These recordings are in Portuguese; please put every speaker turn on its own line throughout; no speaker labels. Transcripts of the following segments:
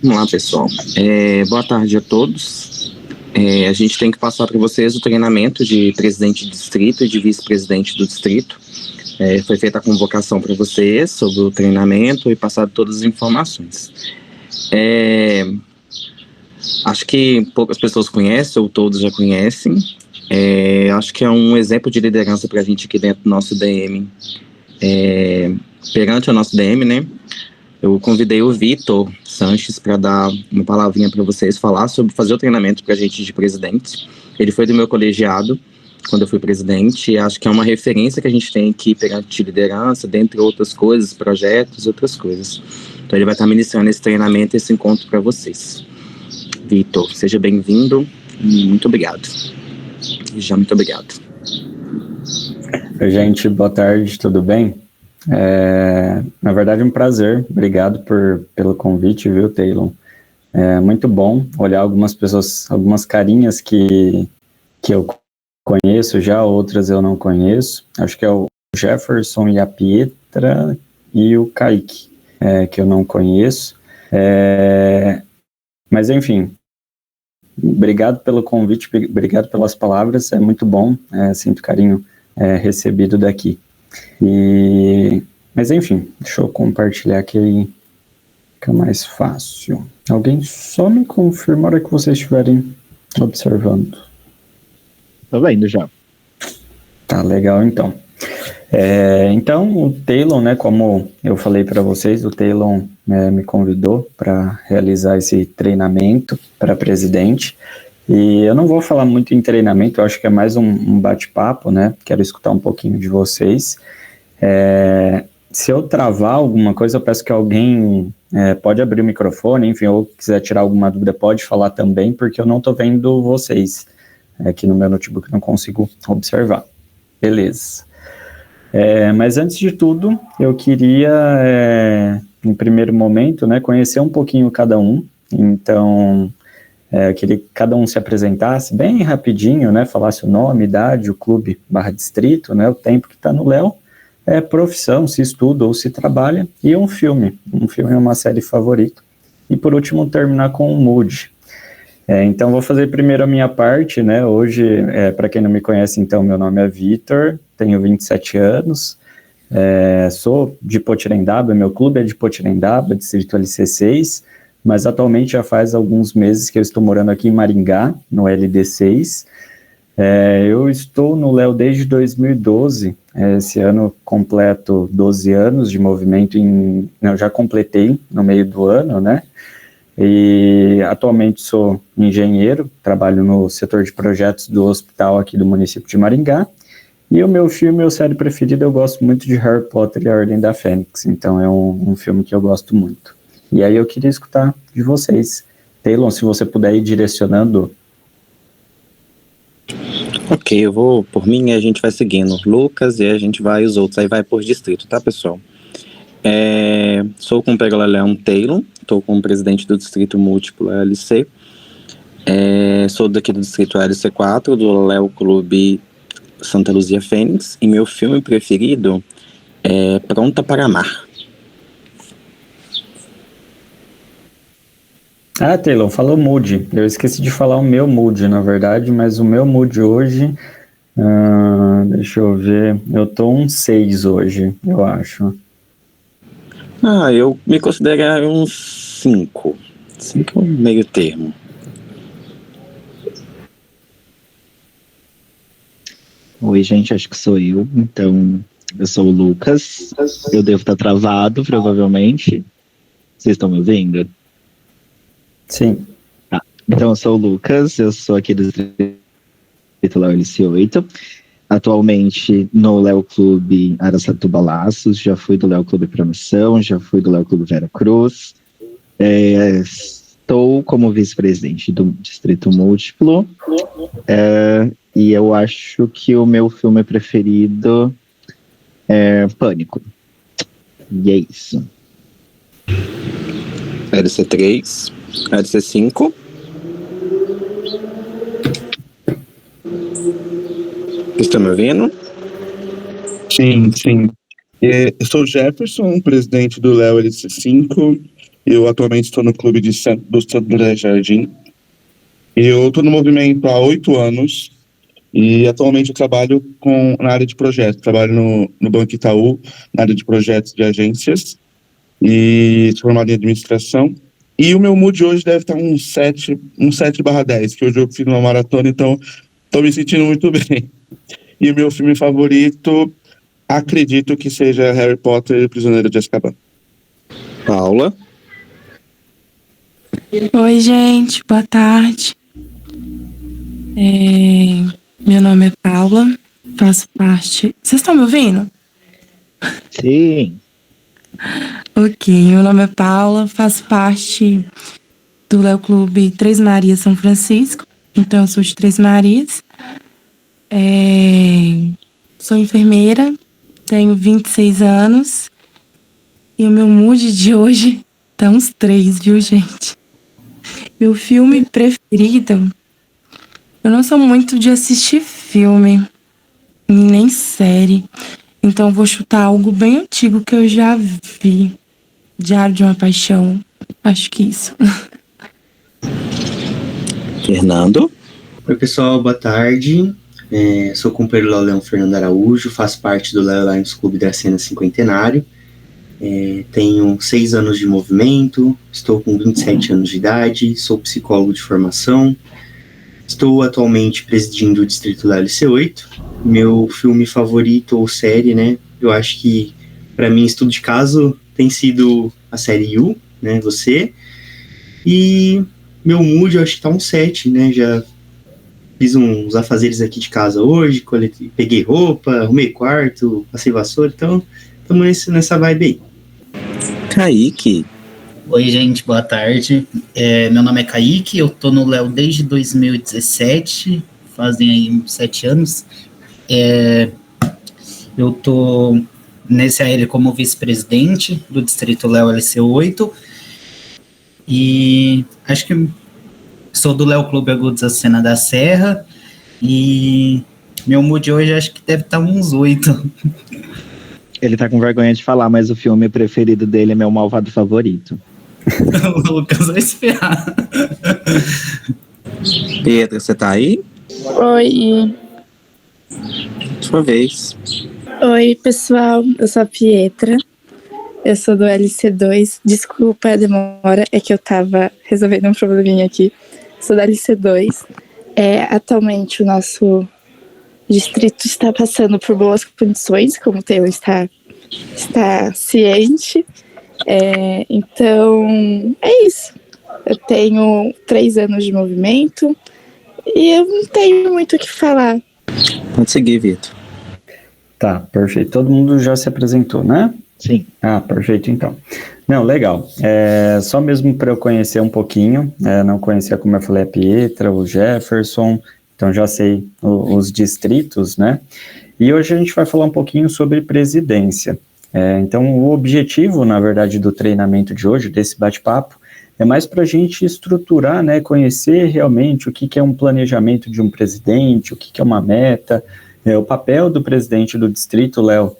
Vamos lá, pessoal. Boa tarde a todos. A gente tem que passar para vocês o treinamento de presidente de distrito e de vice-presidente do distrito. Foi feita a convocação para vocês sobre o treinamento e passado todas as informações. Acho que poucas pessoas conhecem, ou todos já conhecem. Acho que é um exemplo de liderança para a gente aqui dentro do nosso DM. Perante o nosso DM, né? Eu convidei o Vitor Sanches para dar uma palavrinha para vocês, falar sobre fazer o treinamento para a gente de presidente. Ele foi do meu colegiado quando eu fui presidente, e acho que é uma referência que a gente tem aqui perante liderança, dentre outras coisas, projetos, outras coisas. Então ele vai estar ministrando esse treinamento, esse encontro para vocês. Vitor, seja bem-vindo e muito obrigado. Muito obrigado.
Oi, gente, boa tarde, tudo bem? Na verdade, um prazer, obrigado pelo convite, viu, Taylor? Muito bom olhar algumas pessoas, algumas carinhas que eu conheço já, outras eu não conheço. Acho que é o Jefferson e a Pietra e o Kaique, que eu não conheço. Mas, enfim, obrigado pelo convite, obrigado pelas palavras, é muito bom, sinto carinho recebido daqui. Mas enfim, deixa eu compartilhar aqui, aí fica mais fácil. Alguém só me confirma a hora que vocês estiverem observando.
Tô vendo já.
Tá, legal então. Então, o Taylor, né, como eu falei para vocês, o Taylor me convidou para realizar esse treinamento para presidente. E eu não vou falar muito em treinamento, eu acho que é mais um bate-papo, né? Quero escutar um pouquinho de vocês. Se eu travar alguma coisa, eu peço que alguém pode abrir o microfone, enfim, ou quiser tirar alguma dúvida, pode falar também, porque eu não estou vendo vocês. Aqui no meu notebook não consigo observar. Beleza. Mas antes de tudo, eu queria, em primeiro momento, né, conhecer um pouquinho cada um. Então, eu queria que cada um se apresentasse bem rapidinho, né, falasse o nome, idade, o clube /distrito, né, o tempo que está no Léo, profissão, se estuda ou se trabalha, e um filme é uma série favorita. E por último, terminar com um mood. Então, vou fazer primeiro a minha parte, né, hoje, para quem não me conhece, então, meu nome é Vitor, tenho 27 anos, sou de Potirendaba, meu clube é de Potirendaba, distrito LC6, mas atualmente já faz alguns meses que eu estou morando aqui em Maringá, no LD6. Eu estou no Léo desde 2012, esse ano completo 12 anos de movimento, eu já completei no meio do ano, né? E atualmente sou engenheiro, trabalho no setor de projetos do hospital aqui do município de Maringá. E o meu filme, meu série preferida, eu gosto muito de Harry Potter e a Ordem da Fênix, então é um filme que eu gosto muito. E aí eu queria escutar de vocês. Taylor, se você puder ir direcionando.
Ok, eu vou por mim e a gente vai seguindo. Lucas e a gente vai os outros, aí vai por distrito, tá, pessoal? Sou com o Pegala Leão Taylor, estou como presidente do Distrito Múltiplo LC. Sou daqui do Distrito LC4, do Léo Clube Santa Luzia Fênix, e meu filme preferido é Pronta para Amar.
Taylor, falou mood. Eu esqueci de falar o meu mood, na verdade, mas o meu mood hoje, deixa eu ver, eu tô um 6 hoje, eu acho.
Eu me considero um 5. 5 é um meio termo.
Oi, gente, acho que sou eu. Então, eu sou o Lucas. Eu devo estar travado, provavelmente. Vocês estão me ouvindo?
Sim.
Tá. Então, eu sou o Lucas, eu sou aqui do Distrito Léo LC8. Atualmente no Léo Clube Araçatuba Laços, já fui do Léo Clube Promoção, já fui do Léo Clube Vera Cruz. Estou como vice-presidente do Distrito Múltiplo. E eu acho que o meu filme preferido é Pânico. E é isso.
LC3, LC5. Estão me ouvindo?
Sim. Eu sou o Jefferson, presidente do Léo LC5. Eu atualmente estou no clube do Santo André Jardim. Eu estou no movimento há 8 anos e atualmente eu trabalho na área de projetos. Trabalho no Banco Itaú, na área de projetos de agências, e sou formado em administração. E o meu mood hoje deve estar um 7/10, que hoje eu fiz uma maratona, então estou me sentindo muito bem. E o meu filme favorito, acredito que seja Harry Potter e o Prisioneiro de Azkaban.
Paula?
Oi, gente, boa tarde. Meu nome é Paula, faço parte. Vocês estão me ouvindo?
Sim.
Ok, meu nome é Paula, faço parte do Léo Clube Três Marias São Francisco, então eu sou de Três Marias. Sou enfermeira, tenho 26 anos e o meu mood de hoje tá uns 3, viu, gente? Meu filme preferido, eu não sou muito de assistir filme, nem série, então vou chutar algo bem antigo que eu já vi. Diário de uma Paixão, acho que isso.
Fernando?
Oi, pessoal, boa tarde. Sou o companheiro Leão Fernando Araújo, faço parte do Léo Lions Clube da Cena Cinquentenário. Tenho 6 anos de movimento, estou com 27 anos de idade, sou psicólogo de formação. Estou atualmente presidindo o distrito da LC8. Meu filme favorito ou série, né? Eu acho que, para mim, estudo de caso tem sido a série You, né? Você. E meu mood, eu acho que tá um 7, né? Já fiz uns afazeres aqui de casa hoje, peguei roupa, arrumei quarto, passei vassoura, então estamos nessa vibe aí.
Kaique?
Oi, gente, boa tarde. Meu nome é Kaique, eu tô no Léo desde 2017, fazem aí uns 7 anos. Eu tô nesse AL como vice-presidente do Distrito Léo LC8 e acho que sou do Léo Clube Agudos da Cena da Serra e meu mood hoje acho que deve estar uns 8.
Ele tá com vergonha de falar, mas o filme preferido dele é meu malvado favorito.
O Lucas vai esperar.
Pietra, você tá aí?
Oi.
Sua vez.
Oi, pessoal. Eu sou a Pietra. Eu sou do LC2. Desculpa a demora, é que eu tava resolvendo um probleminha aqui. Sou da LC2. Atualmente o nosso distrito está passando por boas condições, como o Taylor está ciente. Então, é isso. Eu tenho 3 anos de movimento e eu não tenho muito o que falar.
Pode seguir, Vitor.
Tá, perfeito. Todo mundo já se apresentou, né?
Sim.
Ah, perfeito, então. Não, legal. Só mesmo para eu conhecer um pouquinho, não conhecia, como eu falei, a Pietra, o Jefferson, então já sei os distritos, né? E hoje a gente vai falar um pouquinho sobre presidência. Então, o objetivo, na verdade, do treinamento de hoje, desse bate-papo, é mais para a gente estruturar, né, conhecer realmente o que é um planejamento de um presidente, o que é uma meta, o papel do presidente do distrito, Léo,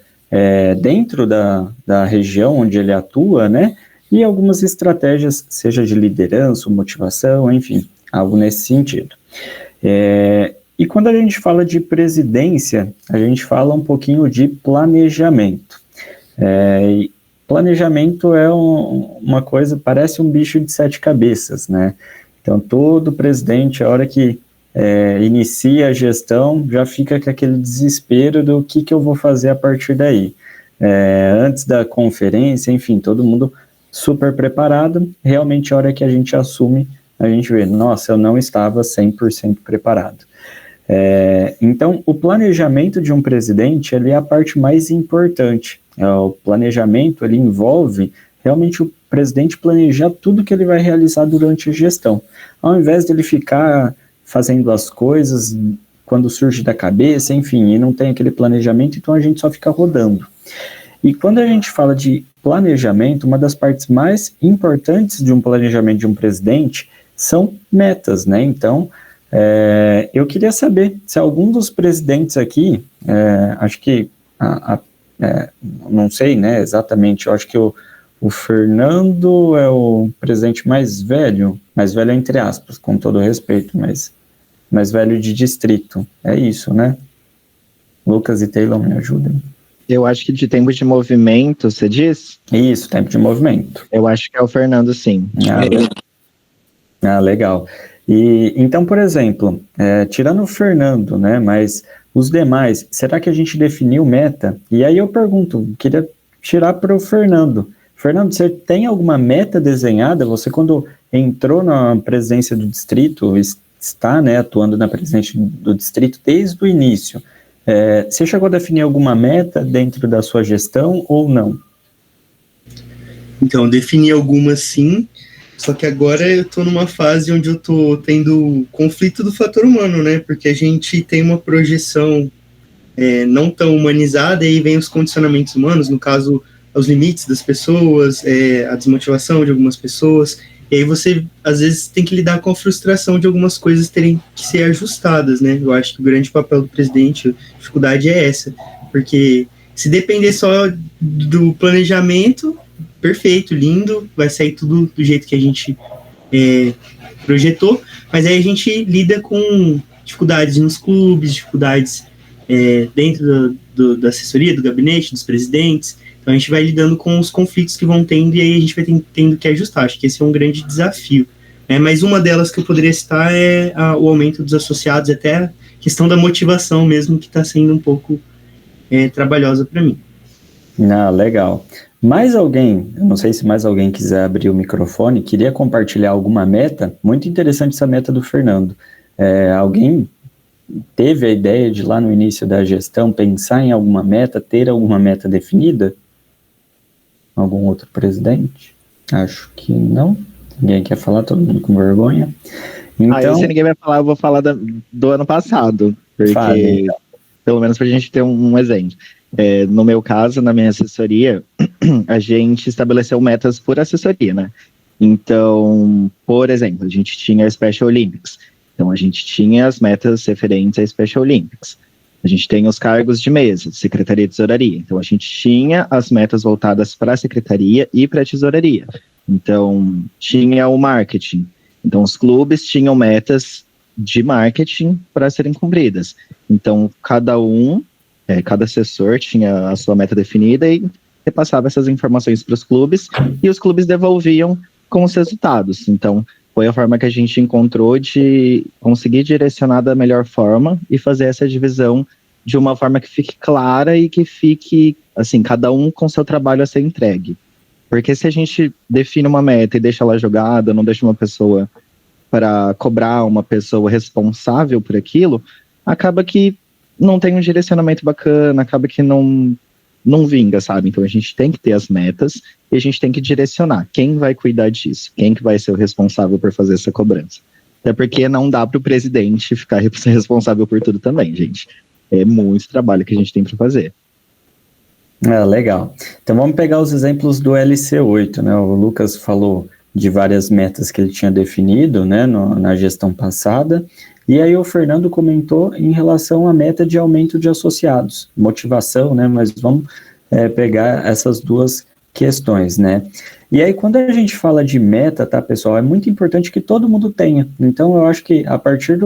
dentro da região onde ele atua, né, e algumas estratégias, seja de liderança, motivação, enfim, algo nesse sentido. E quando a gente fala de presidência, a gente fala um pouquinho de planejamento. Planejamento é uma coisa, parece um bicho de 7 cabeças, né? Então, todo presidente, a hora que inicia a gestão, já fica com aquele desespero do que eu vou fazer a partir daí. Antes da conferência, enfim, todo mundo super preparado. Realmente, a hora que a gente assume, a gente vê, nossa, eu não estava 100% preparado. Então, o planejamento de um presidente, ele é a parte mais importante. O planejamento, ele envolve realmente o presidente planejar tudo que ele vai realizar durante a gestão. Ao invés de ele ficar fazendo as coisas quando surge da cabeça, enfim, e não tem aquele planejamento, então a gente só fica rodando. E quando a gente fala de planejamento, uma das partes mais importantes de um planejamento de um presidente são metas, né? Então, eu queria saber se algum dos presidentes aqui, acho que não sei, né, exatamente, eu acho que o o Fernando é o presidente mais velho entre aspas, com todo respeito, mas mais velho de distrito. É isso, né? Lucas e Taylor, me ajudem.
Eu acho que de tempo de movimento, você diz?
Isso, tempo de movimento.
Eu acho que é o Fernando, sim.
Legal. E então, por exemplo, tirando o Fernando, né, mas os demais, será que a gente definiu meta? E aí eu pergunto, queria tirar para o Fernando. Fernando, você tem alguma meta desenhada? Você, quando entrou na presidência do distrito, está, né, atuando na presidência do distrito desde o início. Você chegou a definir alguma meta dentro da sua gestão ou não?
Então, defini algumas sim, só que agora eu estou numa fase onde eu estou tendo conflito do fator humano, né? Porque a gente tem uma projeção não tão humanizada, e aí vem os condicionamentos humanos, no caso, os limites das pessoas, a desmotivação de algumas pessoas, e aí você, às vezes, tem que lidar com a frustração de algumas coisas terem que ser ajustadas, né? Eu acho que o grande papel do presidente, a dificuldade é essa, porque se depender só do planejamento, perfeito, lindo, vai sair tudo do jeito que a gente projetou, mas aí a gente lida com dificuldades nos clubes, dificuldades dentro da assessoria, do gabinete, dos presidentes. Então a gente vai lidando com os conflitos que vão tendo, e aí a gente vai tendo que ajustar. Acho que esse é um grande desafio. Mas uma delas que eu poderia citar é o aumento dos associados, até a questão da motivação mesmo, que está sendo um pouco trabalhosa para mim.
Legal. Mais alguém, eu não sei se mais alguém quiser abrir o microfone, queria compartilhar alguma meta? Muito interessante essa meta do Fernando. Alguém teve a ideia de, lá no início da gestão, pensar em alguma meta, ter alguma meta definida? Algum outro presidente? Acho que não. Ninguém quer falar, todo mundo com vergonha. Então,
se ninguém vai falar, eu vou falar do ano passado, porque pelo menos para a gente ter um exemplo. No meu caso, na minha assessoria, a gente estabeleceu metas por assessoria, né? Então, por exemplo, a gente tinha a Special Olympics. Então, a gente tinha as metas referentes à Special Olympics. A gente tem os cargos de mesa, secretaria e tesouraria. Então, a gente tinha as metas voltadas para a secretaria e para a tesouraria. Então, tinha o marketing. Então, os clubes tinham metas de marketing para serem cumpridas. Então, cada assessor tinha a sua meta definida e repassava essas informações para os clubes, e os clubes devolviam com os resultados. Então, foi a forma que a gente encontrou de conseguir direcionar da melhor forma e fazer essa divisão de uma forma que fique clara e que fique, assim, cada um com seu trabalho a ser entregue. Porque se a gente define uma meta e deixa ela jogada, não deixa uma pessoa para cobrar uma pessoa responsável por aquilo, acaba que não tem um direcionamento bacana, acaba que não vinga, sabe? Então a gente tem que ter as metas e a gente tem que direcionar quem vai cuidar disso, quem que vai ser o responsável por fazer essa cobrança. Até porque não dá para o presidente ficar responsável por tudo também, gente. É muito trabalho que a gente tem para fazer.
Legal. Então vamos pegar os exemplos do LC8, né? O Lucas falou de várias metas que ele tinha definido, né, na gestão passada, e aí o Fernando comentou em relação à meta de aumento de associados, motivação, né, mas vamos pegar essas duas questões, né. E aí quando a gente fala de meta, tá, pessoal, é muito importante que todo mundo tenha. Então eu acho que a partir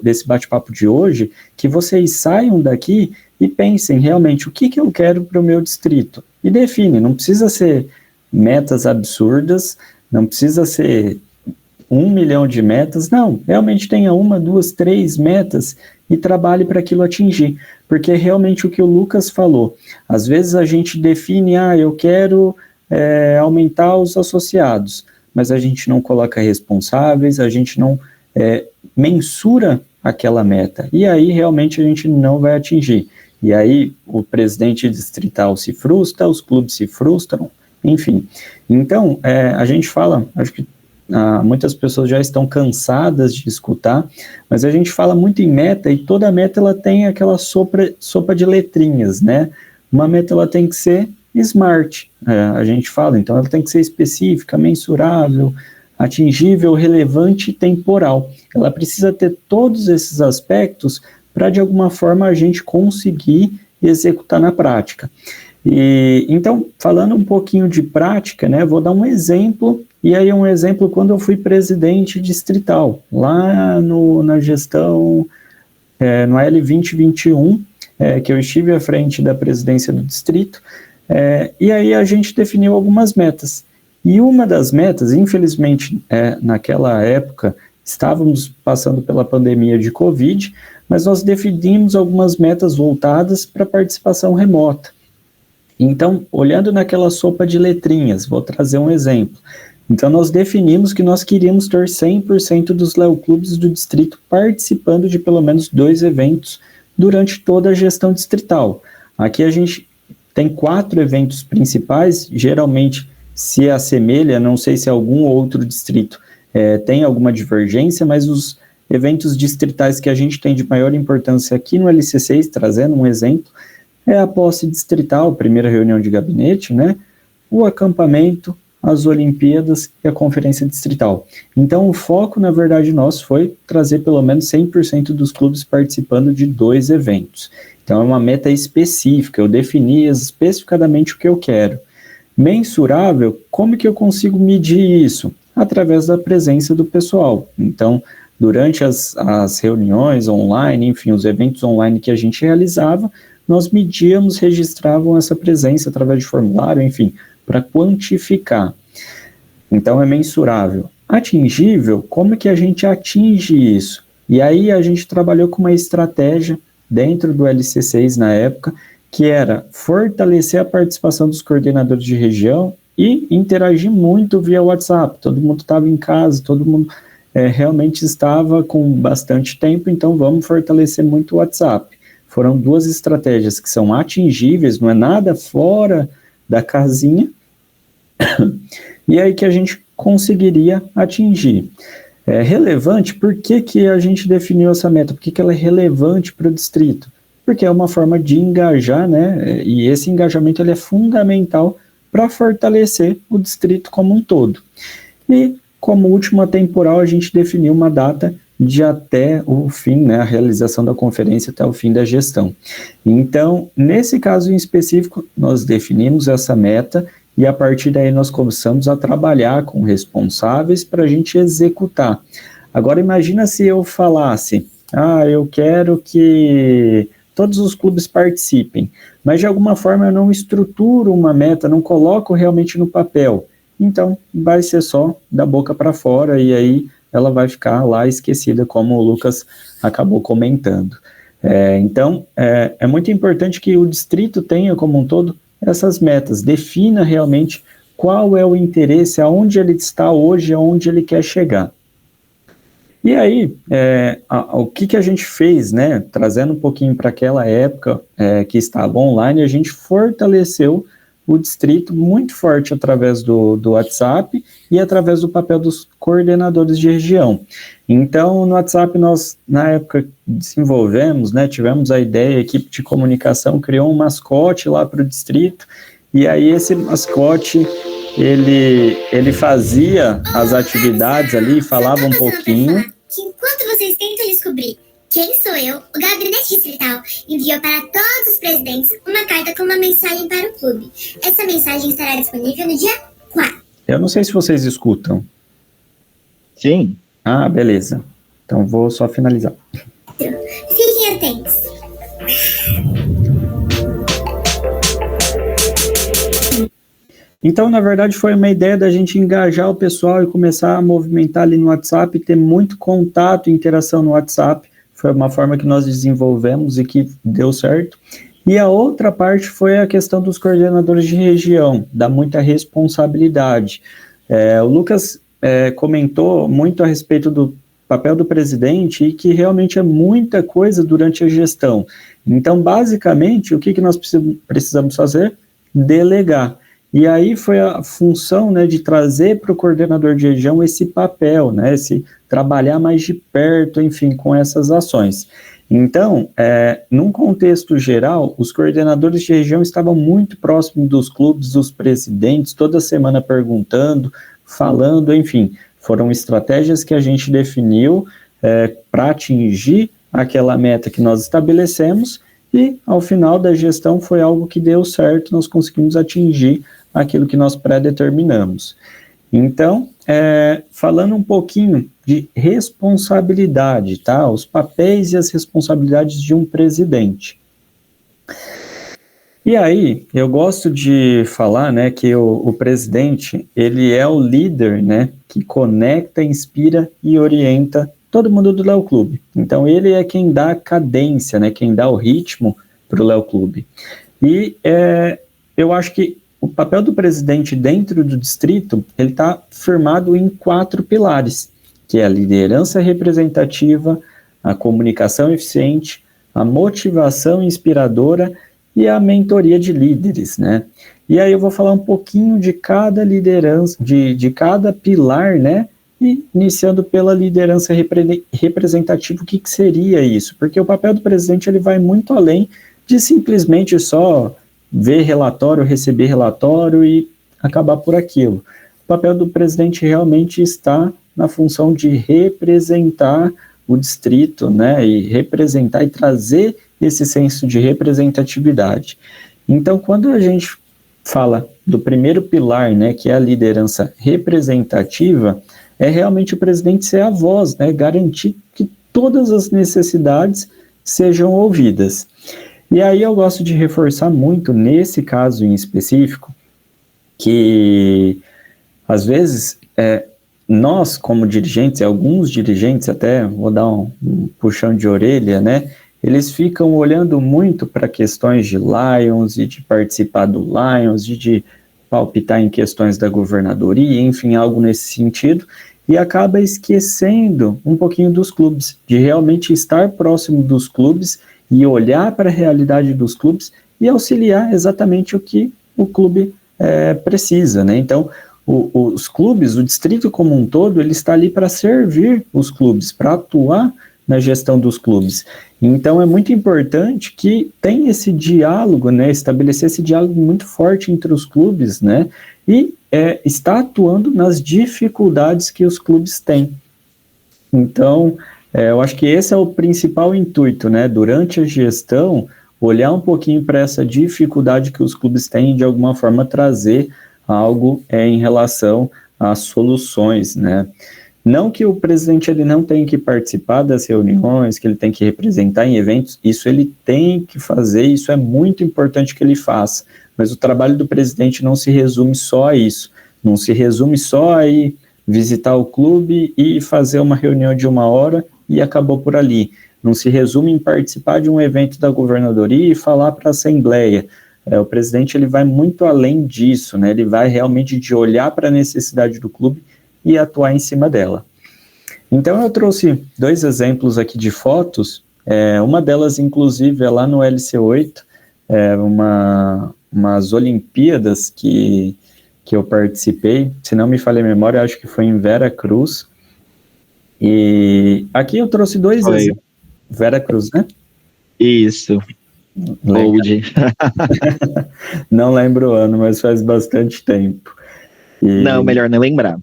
desse bate-papo de hoje, que vocês saiam daqui e pensem realmente o que eu quero para o meu distrito, e define, não precisa ser metas absurdas, não precisa ser 1 milhão de metas, não, realmente tenha 1, 2, 3 metas e trabalhe para aquilo atingir, porque é realmente o que o Lucas falou, às vezes a gente define, eu quero aumentar os associados, mas a gente não coloca responsáveis, a gente não mensura aquela meta, e aí realmente a gente não vai atingir, e aí o presidente distrital se frustra, os clubes se frustram, enfim. Então, a gente fala, acho que muitas pessoas já estão cansadas de escutar, mas a gente fala muito em meta, e toda meta ela tem aquela sopa de letrinhas, né? Uma meta ela tem que ser smart, a gente fala, então ela tem que ser específica, mensurável, atingível, relevante e temporal. Ela precisa ter todos esses aspectos para, de alguma forma, a gente conseguir executar na prática. E então, falando um pouquinho de prática, né, vou dar um exemplo, e aí um exemplo quando eu fui presidente distrital, lá na gestão, no AL 2021, que eu estive à frente da presidência do distrito, e aí a gente definiu algumas metas. E uma das metas, infelizmente, naquela época, estávamos passando pela pandemia de Covid, mas nós definimos algumas metas voltadas para a participação remota. Então, olhando naquela sopa de letrinhas, vou trazer um exemplo. Então, nós definimos que nós queríamos ter 100% dos Leo Clubes do distrito participando de pelo menos 2 eventos durante toda a gestão distrital. Aqui a gente tem 4 eventos principais, geralmente se assemelha, não sei se algum outro distrito tem alguma divergência, mas os eventos distritais que a gente tem de maior importância aqui no LC6, trazendo um exemplo, é a posse distrital, primeira reunião de gabinete, né? O acampamento, as Olimpíadas e a conferência distrital. Então, o foco, na verdade, nosso foi trazer pelo menos 100% dos clubes participando de 2 eventos. Então, é uma meta específica, eu defini especificadamente o que eu quero. Mensurável, como que eu consigo medir isso? Através da presença do pessoal. Então, durante as reuniões online, enfim, os eventos online que a gente realizava, nós medíamos, registravam essa presença através de formulário, enfim, para quantificar. Então, é mensurável. Atingível, como que a gente atinge isso? E aí a gente trabalhou com uma estratégia dentro do LC6 na época, que era fortalecer a participação dos coordenadores de região e interagir muito via WhatsApp. Todo mundo estava em casa, todo mundo realmente estava com bastante tempo, então vamos fortalecer muito o WhatsApp. Foram 2 estratégias que são atingíveis, não é nada fora da casinha, e aí que a gente conseguiria atingir. Relevante, por que a gente definiu essa meta? Por que ela é relevante para o distrito? Porque é uma forma de engajar, né? E esse engajamento ele é fundamental para fortalecer o distrito como um todo. E, como última temporal, a gente definiu uma data de até o fim, né, a realização da conferência até o fim da gestão. Então, nesse caso em específico, nós definimos essa meta e a partir daí nós começamos a trabalhar com responsáveis para a gente executar. Agora, imagina se eu falasse, eu quero que todos os clubes participem, mas de alguma forma eu não estruturo uma meta, não coloco realmente no papel. Então, vai ser só da boca para fora e aí ela vai ficar lá esquecida, como o Lucas acabou comentando. Então, é muito importante que o distrito tenha, como um todo, essas metas, defina realmente qual é o interesse, aonde ele está hoje, aonde ele quer chegar. E aí, o que a gente fez, né, trazendo um pouquinho para aquela época que estava online, a gente fortaleceu o distrito muito forte através do WhatsApp e através do papel dos coordenadores de região. Então, no WhatsApp nós, na época, desenvolvemos, né, tivemos a ideia, a equipe de comunicação criou um mascote lá para o distrito, e aí esse mascote, ele fazia as atividades ali, falava um pouquinho.
Que enquanto vocês tentam descobrir quem sou eu, o Gabinete Distrital enviou para todos os presidentes uma carta com uma mensagem para o clube. Essa mensagem estará disponível no dia 4.
Eu não sei se vocês escutam.
Sim.
Ah, beleza. Então vou só finalizar.
Fiquem atentos.
Então, na verdade, foi uma ideia da gente engajar o pessoal e começar a movimentar ali no WhatsApp, ter muito contato e interação no WhatsApp. Foi uma forma que nós desenvolvemos e que deu certo. E a outra parte foi a questão dos coordenadores de região, dá muita responsabilidade. O Lucas comentou muito a respeito do papel do presidente e que realmente é muita coisa durante a gestão. Então, basicamente, o que nós precisamos fazer? Delegar. E aí foi a função, né, de trazer para o coordenador de região esse papel, né, esse trabalhar mais de perto, enfim, com essas ações. Então, num contexto geral, os coordenadores de região estavam muito próximos dos clubes, dos presidentes, toda semana perguntando, falando, enfim, foram estratégias que a gente definiu para atingir aquela meta que nós estabelecemos e ao final da gestão foi algo que deu certo, nós conseguimos atingir aquilo que nós pré-determinamos. Então, falando um pouquinho de responsabilidade, tá? Os papéis e as responsabilidades de um presidente. E aí, eu gosto de falar, né, que o presidente, ele é o líder, né, que conecta, inspira e orienta todo mundo do Léo Clube. Então, ele é quem dá a cadência, né, quem dá o ritmo para o Léo Clube. E eu acho que o papel do presidente dentro do distrito, ele está firmado em 4 pilares, que é a liderança representativa, a comunicação eficiente, a motivação inspiradora e a mentoria de líderes, né? E aí eu vou falar um pouquinho de cada liderança, de cada pilar, né? E iniciando pela liderança representativa, o que seria isso? Porque o papel do presidente, ele vai muito além de simplesmente só ver relatório, receber relatório e acabar por aquilo. O papel do presidente realmente está na função de representar o distrito, né, e representar e trazer esse senso de representatividade. Então, quando a gente fala do primeiro pilar, né, que é a liderança representativa, é realmente o presidente ser a voz, né, garantir que todas as necessidades sejam ouvidas. E aí eu gosto de reforçar muito, nesse caso em específico, que às vezes nós, como dirigentes, alguns dirigentes até, vou dar um puxão de orelha, né, eles ficam olhando muito para questões de Lions e de participar do Lions, de palpitar em questões da governadoria, enfim, algo nesse sentido, e acaba esquecendo um pouquinho dos clubes, de realmente estar próximo dos clubes e olhar para a realidade dos clubes e auxiliar exatamente o que o clube precisa, né? Então, os clubes, o distrito como um todo, ele está ali para servir os clubes, para atuar na gestão dos clubes. Então, é muito importante que tenha esse diálogo, né, estabelecer esse diálogo muito forte entre os clubes, né, e está atuando nas dificuldades que os clubes têm. Então, eu acho que esse é o principal intuito, né, durante a gestão, olhar um pouquinho para essa dificuldade que os clubes têm e, de alguma forma, trazer algo em relação às soluções, né. Não que o presidente ele não tenha que participar das reuniões, que ele tem que representar em eventos, isso ele tem que fazer, isso é muito importante que ele faça, mas o trabalho do presidente não se resume só a isso, não se resume só a ir visitar o clube e fazer uma reunião de 1 hora e acabou por ali, não se resume em participar de um evento da governadoria e falar para a assembleia. O presidente ele vai muito além disso, né? Ele vai realmente de olhar para a necessidade do clube e atuar em cima dela. Então eu trouxe 2 exemplos aqui de fotos, uma delas inclusive é lá no LC8, umas Olimpíadas que eu participei, se não me falha a memória, acho que foi em Vera Cruz, e aqui eu trouxe 2 exemplos. Vera Cruz, né?
Isso. Old.
Não lembro o ano, mas faz bastante tempo.
Não, melhor não lembrar.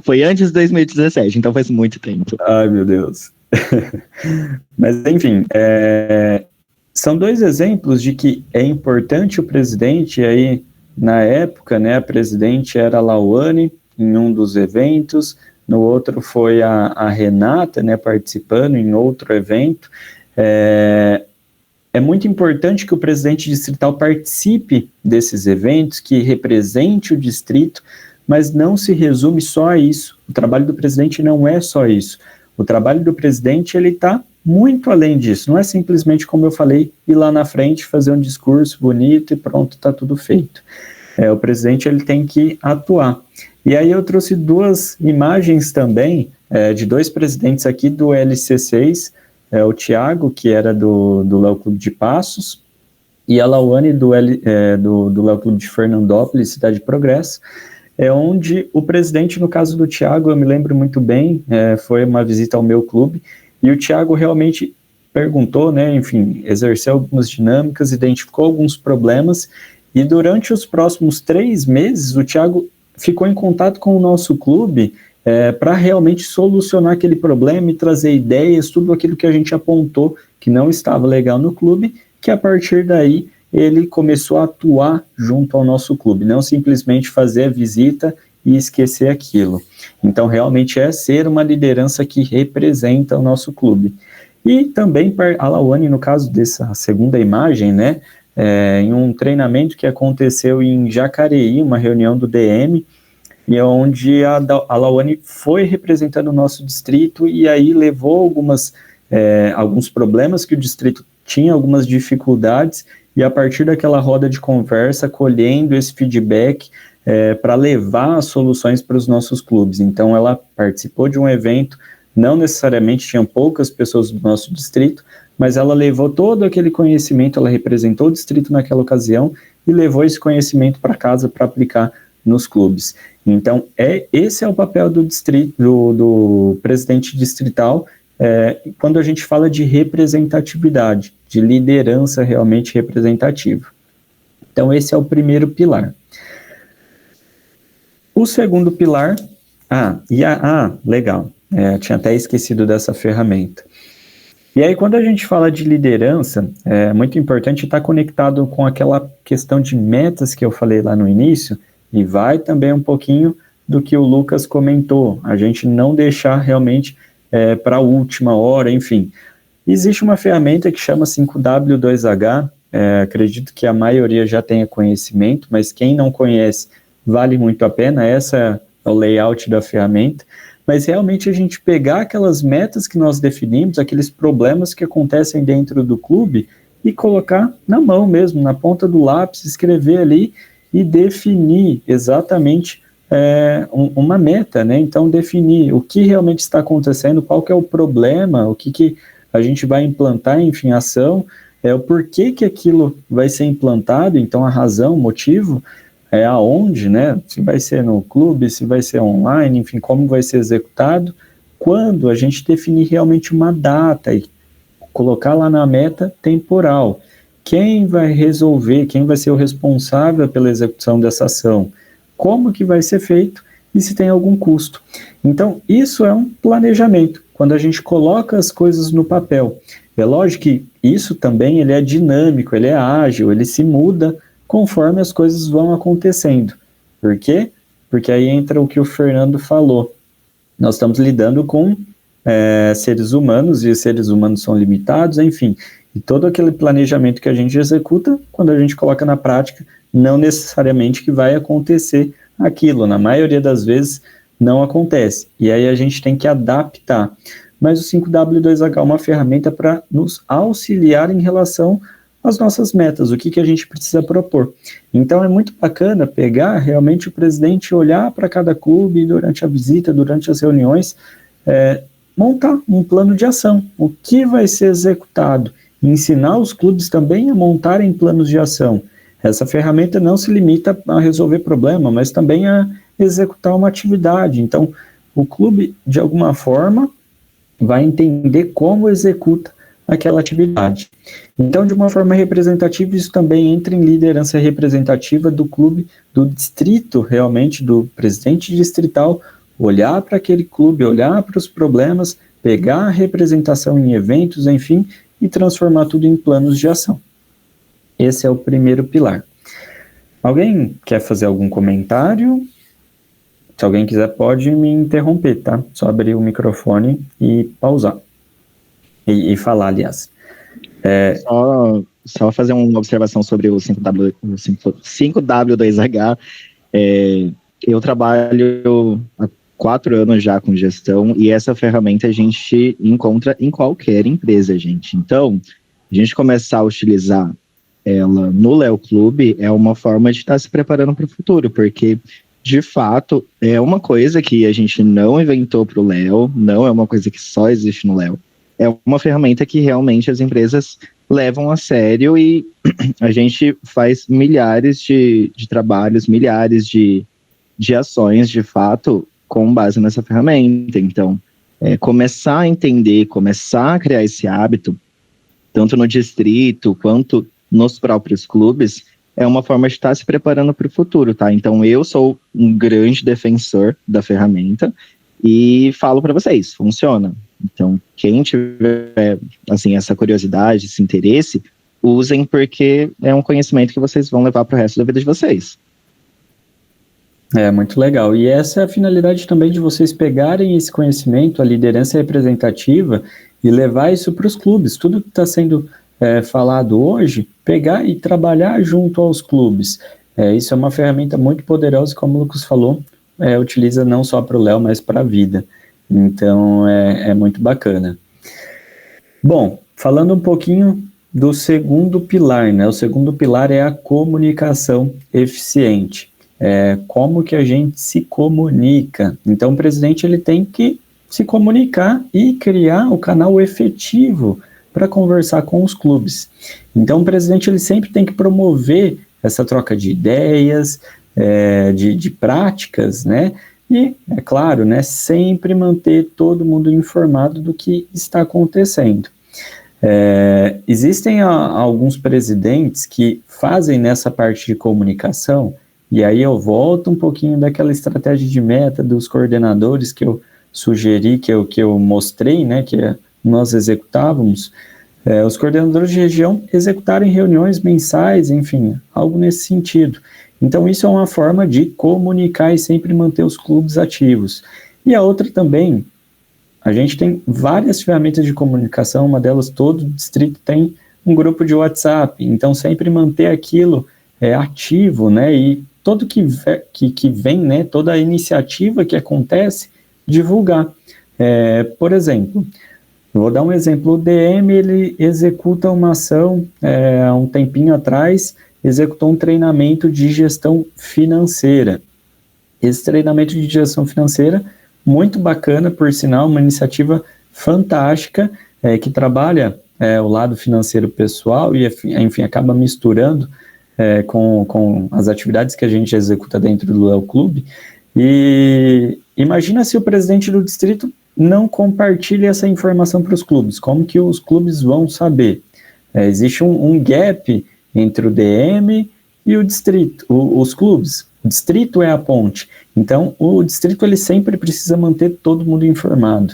Foi antes de 2017, então faz muito tempo.
Ai, meu Deus. Mas, enfim, são 2 exemplos de que é importante o presidente, e aí, na época, né, a presidente era a Lauane, em um dos eventos, no outro foi a Renata, né, participando em outro evento. É muito importante que o presidente distrital participe desses eventos, que represente o distrito, mas não se resume só a isso. O trabalho do presidente não é só isso. O trabalho do presidente, ele está muito além disso. Não é simplesmente, como eu falei, ir lá na frente, fazer um discurso bonito e pronto, está tudo feito. O presidente, ele tem que atuar. E aí eu trouxe 2 imagens também, de 2 presidentes aqui do LC6, o Thiago, que era do Léo Clube de Passos, e a Lauane do Léo Clube de Fernandópolis, Cidade de Progresso, onde o presidente, no caso do Thiago, eu me lembro muito bem, foi uma visita ao meu clube, e o Thiago realmente perguntou, né, enfim, exerceu algumas dinâmicas, identificou alguns problemas, e durante os próximos 3 meses, o Thiago ficou em contato com o nosso clube, para realmente solucionar aquele problema e trazer ideias, tudo aquilo que a gente apontou que não estava legal no clube, que a partir daí ele começou a atuar junto ao nosso clube, não simplesmente fazer a visita e esquecer aquilo. Então, realmente é ser uma liderança que representa o nosso clube. E também a Lawane, no caso dessa segunda imagem, né, em um treinamento que aconteceu em Jacareí, uma reunião do DM, e onde a Lawane foi representando o nosso distrito e aí levou alguns problemas que o distrito tinha, algumas dificuldades, e a partir daquela roda de conversa, colhendo esse feedback para levar as soluções para os nossos clubes. Então, ela participou de um evento, não necessariamente tinham poucas pessoas do nosso distrito, mas ela levou todo aquele conhecimento, ela representou o distrito naquela ocasião e levou esse conhecimento para casa para aplicar nos clubes. Então, esse é o papel do presidente distrital, quando a gente fala de representatividade, de liderança realmente representativa. Então, esse é o primeiro pilar. O segundo pilar, legal, tinha até esquecido dessa ferramenta. E aí, quando a gente fala de liderança, é muito importante estar conectado com aquela questão de metas que eu falei lá no início, e vai também um pouquinho do que o Lucas comentou, a gente não deixar realmente para a última hora, enfim. Existe uma ferramenta que chama 5W2H, acredito que a maioria já tenha conhecimento, mas quem não conhece, vale muito a pena, essa é o layout da ferramenta, mas realmente a gente pegar aquelas metas que nós definimos, aqueles problemas que acontecem dentro do clube, e colocar na mão mesmo, na ponta do lápis, escrever ali, e definir exatamente uma meta, né? Então, definir o que realmente está acontecendo, qual que é o problema, o que a gente vai implantar, enfim, ação, o porquê que aquilo vai ser implantado, então a razão, o motivo, aonde, né? Se vai ser no clube, se vai ser online, enfim, como vai ser executado, quando a gente definir realmente uma data e colocar lá na meta temporal. Quem vai resolver, quem vai ser o responsável pela execução dessa ação, como que vai ser feito e se tem algum custo. Então, isso é um planejamento, quando a gente coloca as coisas no papel. É lógico que isso também ele é dinâmico, ele é ágil, ele se muda conforme as coisas vão acontecendo. Por quê? Porque aí entra o que o Fernando falou. Nós estamos lidando com seres humanos, e os seres humanos são limitados, enfim. E todo aquele planejamento que a gente executa, quando a gente coloca na prática, não necessariamente que vai acontecer aquilo. Na maioria das vezes, não acontece. E aí a gente tem que adaptar. Mas o 5W2H é uma ferramenta para nos auxiliar em relação às nossas metas, o que a gente precisa propor. Então é muito bacana pegar realmente o presidente, olhar para cada clube durante a visita, durante as reuniões, montar um plano de ação, o que vai ser executado, e ensinar os clubes também a montarem planos de ação. Essa ferramenta não se limita a resolver problema, mas também a executar uma atividade. Então, o clube, de alguma forma, vai entender como executa aquela atividade. Então, de uma forma representativa, isso também entra em liderança representativa do clube, do distrito, realmente, do presidente distrital, olhar para aquele clube, olhar para os problemas, pegar a representação em eventos, enfim, e transformar tudo em planos de ação. Esse é o primeiro pilar. Alguém quer fazer algum comentário? Se alguém quiser, pode me interromper, tá? Só abrir o microfone e pausar. E falar, aliás.
Só fazer uma observação sobre o 5W2H. Eu trabalho há 4 anos já com gestão, e essa ferramenta a gente encontra em qualquer empresa, gente. Então, a gente começar a utilizar ela no Léo Clube é uma forma de estar se preparando para o futuro, porque, de fato, é uma coisa que a gente não inventou para o Léo, não é uma coisa que só existe no Léo, é uma ferramenta que realmente as empresas levam a sério, e a gente faz milhares de trabalhos, milhares de ações, de fato, com base nessa ferramenta. Então, começar a entender, começar a criar esse hábito, tanto no distrito quanto nos próprios clubes, é uma forma de estar se preparando para o futuro, tá? Então, eu sou um grande defensor da ferramenta e falo para vocês, funciona. Então, quem tiver, assim, essa curiosidade, esse interesse, usem, porque é um conhecimento que vocês vão levar para o resto da vida de vocês.
É muito legal. E essa é a finalidade também de vocês pegarem esse conhecimento, a liderança representativa, e levar isso para os clubes. Tudo que está sendo falado hoje, pegar e trabalhar junto aos clubes. Isso é uma ferramenta muito poderosa, como o Lucas falou, utiliza não só para o Léo, mas para a vida. Então, é muito bacana. Bom, falando um pouquinho do segundo pilar, né? O segundo pilar é a comunicação eficiente. Como que a gente se comunica. Então, o presidente ele tem que se comunicar e criar o canal efetivo para conversar com os clubes. Então, o presidente ele sempre tem que promover essa troca de ideias, de práticas, né? E, é claro, né, sempre manter todo mundo informado do que está acontecendo. Existem alguns presidentes que fazem nessa parte de comunicação, e aí eu volto um pouquinho daquela estratégia de meta dos coordenadores que eu sugeri, que eu mostrei, né, que nós executávamos, os coordenadores de região executarem reuniões mensais, enfim, algo nesse sentido. Então isso é uma forma de comunicar e sempre manter os clubes ativos. E a outra também, a gente tem várias ferramentas de comunicação, uma delas todo distrito tem um grupo de WhatsApp, então sempre manter aquilo ativo, né, e todo que vem, né, toda a iniciativa que acontece, divulgar. Por exemplo, eu vou dar um exemplo, o DM, ele executa uma ação, há um tempinho atrás, executou um treinamento de gestão financeira. Esse treinamento de gestão financeira, muito bacana, por sinal, uma iniciativa fantástica, que trabalha o lado financeiro pessoal e, enfim, acaba misturando com as atividades que a gente executa dentro do Léo Clube. E imagina se o presidente do distrito não compartilha essa informação para os clubes, como que os clubes vão saber? Existe um gap entre o DM e o distrito, os clubes. O distrito é a ponte, então o distrito ele sempre precisa manter todo mundo informado.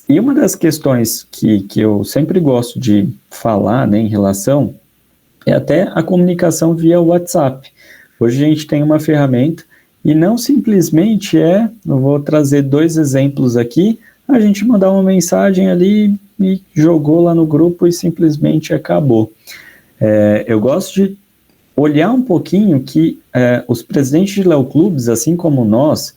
E uma das questões que eu sempre gosto de falar, né, em relação, é até a comunicação via WhatsApp. Hoje a gente tem uma ferramenta e não simplesmente eu vou trazer 2 exemplos aqui, a gente mandar uma mensagem ali e jogou lá no grupo e simplesmente acabou. Eu gosto de olhar um pouquinho que os presidentes de Léo Clubes, assim como nós,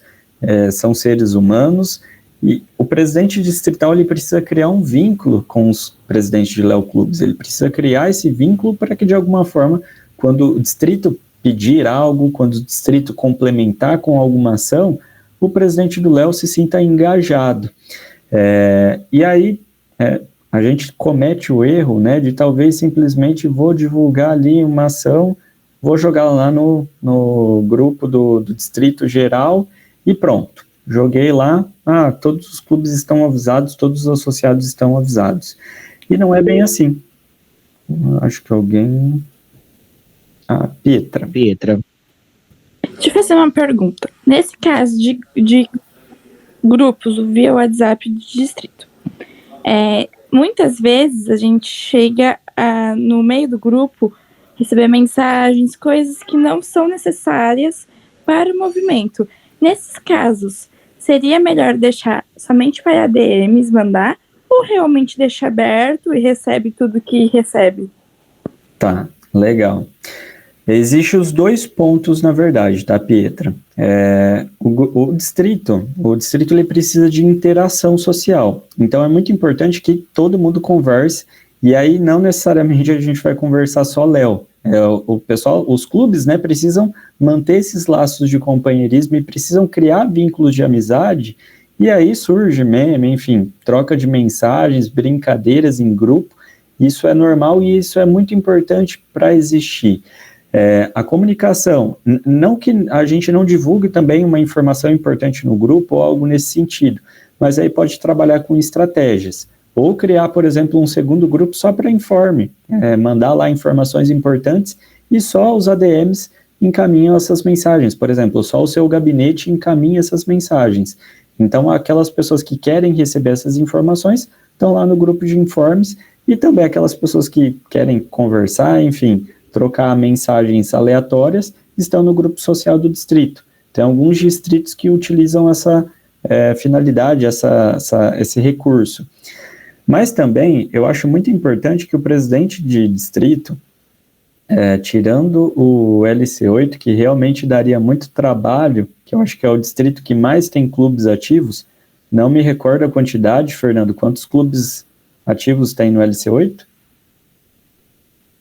são seres humanos, e o presidente distrital ele precisa criar um vínculo com os presidentes de Léo Clubes, ele precisa criar esse vínculo para que de alguma forma, quando o distrito pedir algo, quando o distrito complementar com alguma ação, o presidente do Léo se sinta engajado. E aí a gente comete o erro, né, de talvez simplesmente vou divulgar ali uma ação, vou jogar lá no grupo do distrito geral e pronto. Joguei lá, todos os clubes estão avisados, todos os associados estão avisados. E não é bem assim. Acho que alguém... Pietra.
Deixa eu fazer uma pergunta. Nesse caso de grupos via WhatsApp de distrito, muitas vezes a gente chega no meio do grupo receber mensagens, coisas que não são necessárias para o movimento. Nesses casos, seria melhor deixar somente para ADMs mandar ou realmente deixar aberto e recebe tudo que recebe?
Tá, legal. Existem os 2 pontos, na verdade, tá, Pietra? O distrito ele precisa de interação social. Então, é muito importante que todo mundo converse, e aí não necessariamente a gente vai conversar só Léo. O pessoal, os clubes, né, precisam manter esses laços de companheirismo e precisam criar vínculos de amizade, e aí surge meme, enfim, troca de mensagens, brincadeiras em grupo. Isso é normal e isso é muito importante para existir. A comunicação, não que a gente não divulgue também uma informação importante no grupo ou algo nesse sentido, mas aí pode trabalhar com estratégias, ou criar, por exemplo, um segundo grupo só para informe, mandar lá informações importantes e só os ADMs encaminham essas mensagens, por exemplo, só o seu gabinete encaminha essas mensagens. Então, aquelas pessoas que querem receber essas informações estão lá no grupo de informes, e também aquelas pessoas que querem conversar, enfim, trocar mensagens aleatórias, estão no grupo social do distrito. Tem alguns distritos que utilizam essa finalidade, esse recurso. Mas também, eu acho muito importante que o presidente de distrito, tirando o LC8, que realmente daria muito trabalho, que eu acho que é o distrito que mais tem clubes ativos, não me recordo a quantidade, Fernando, quantos clubes ativos tem no LC8?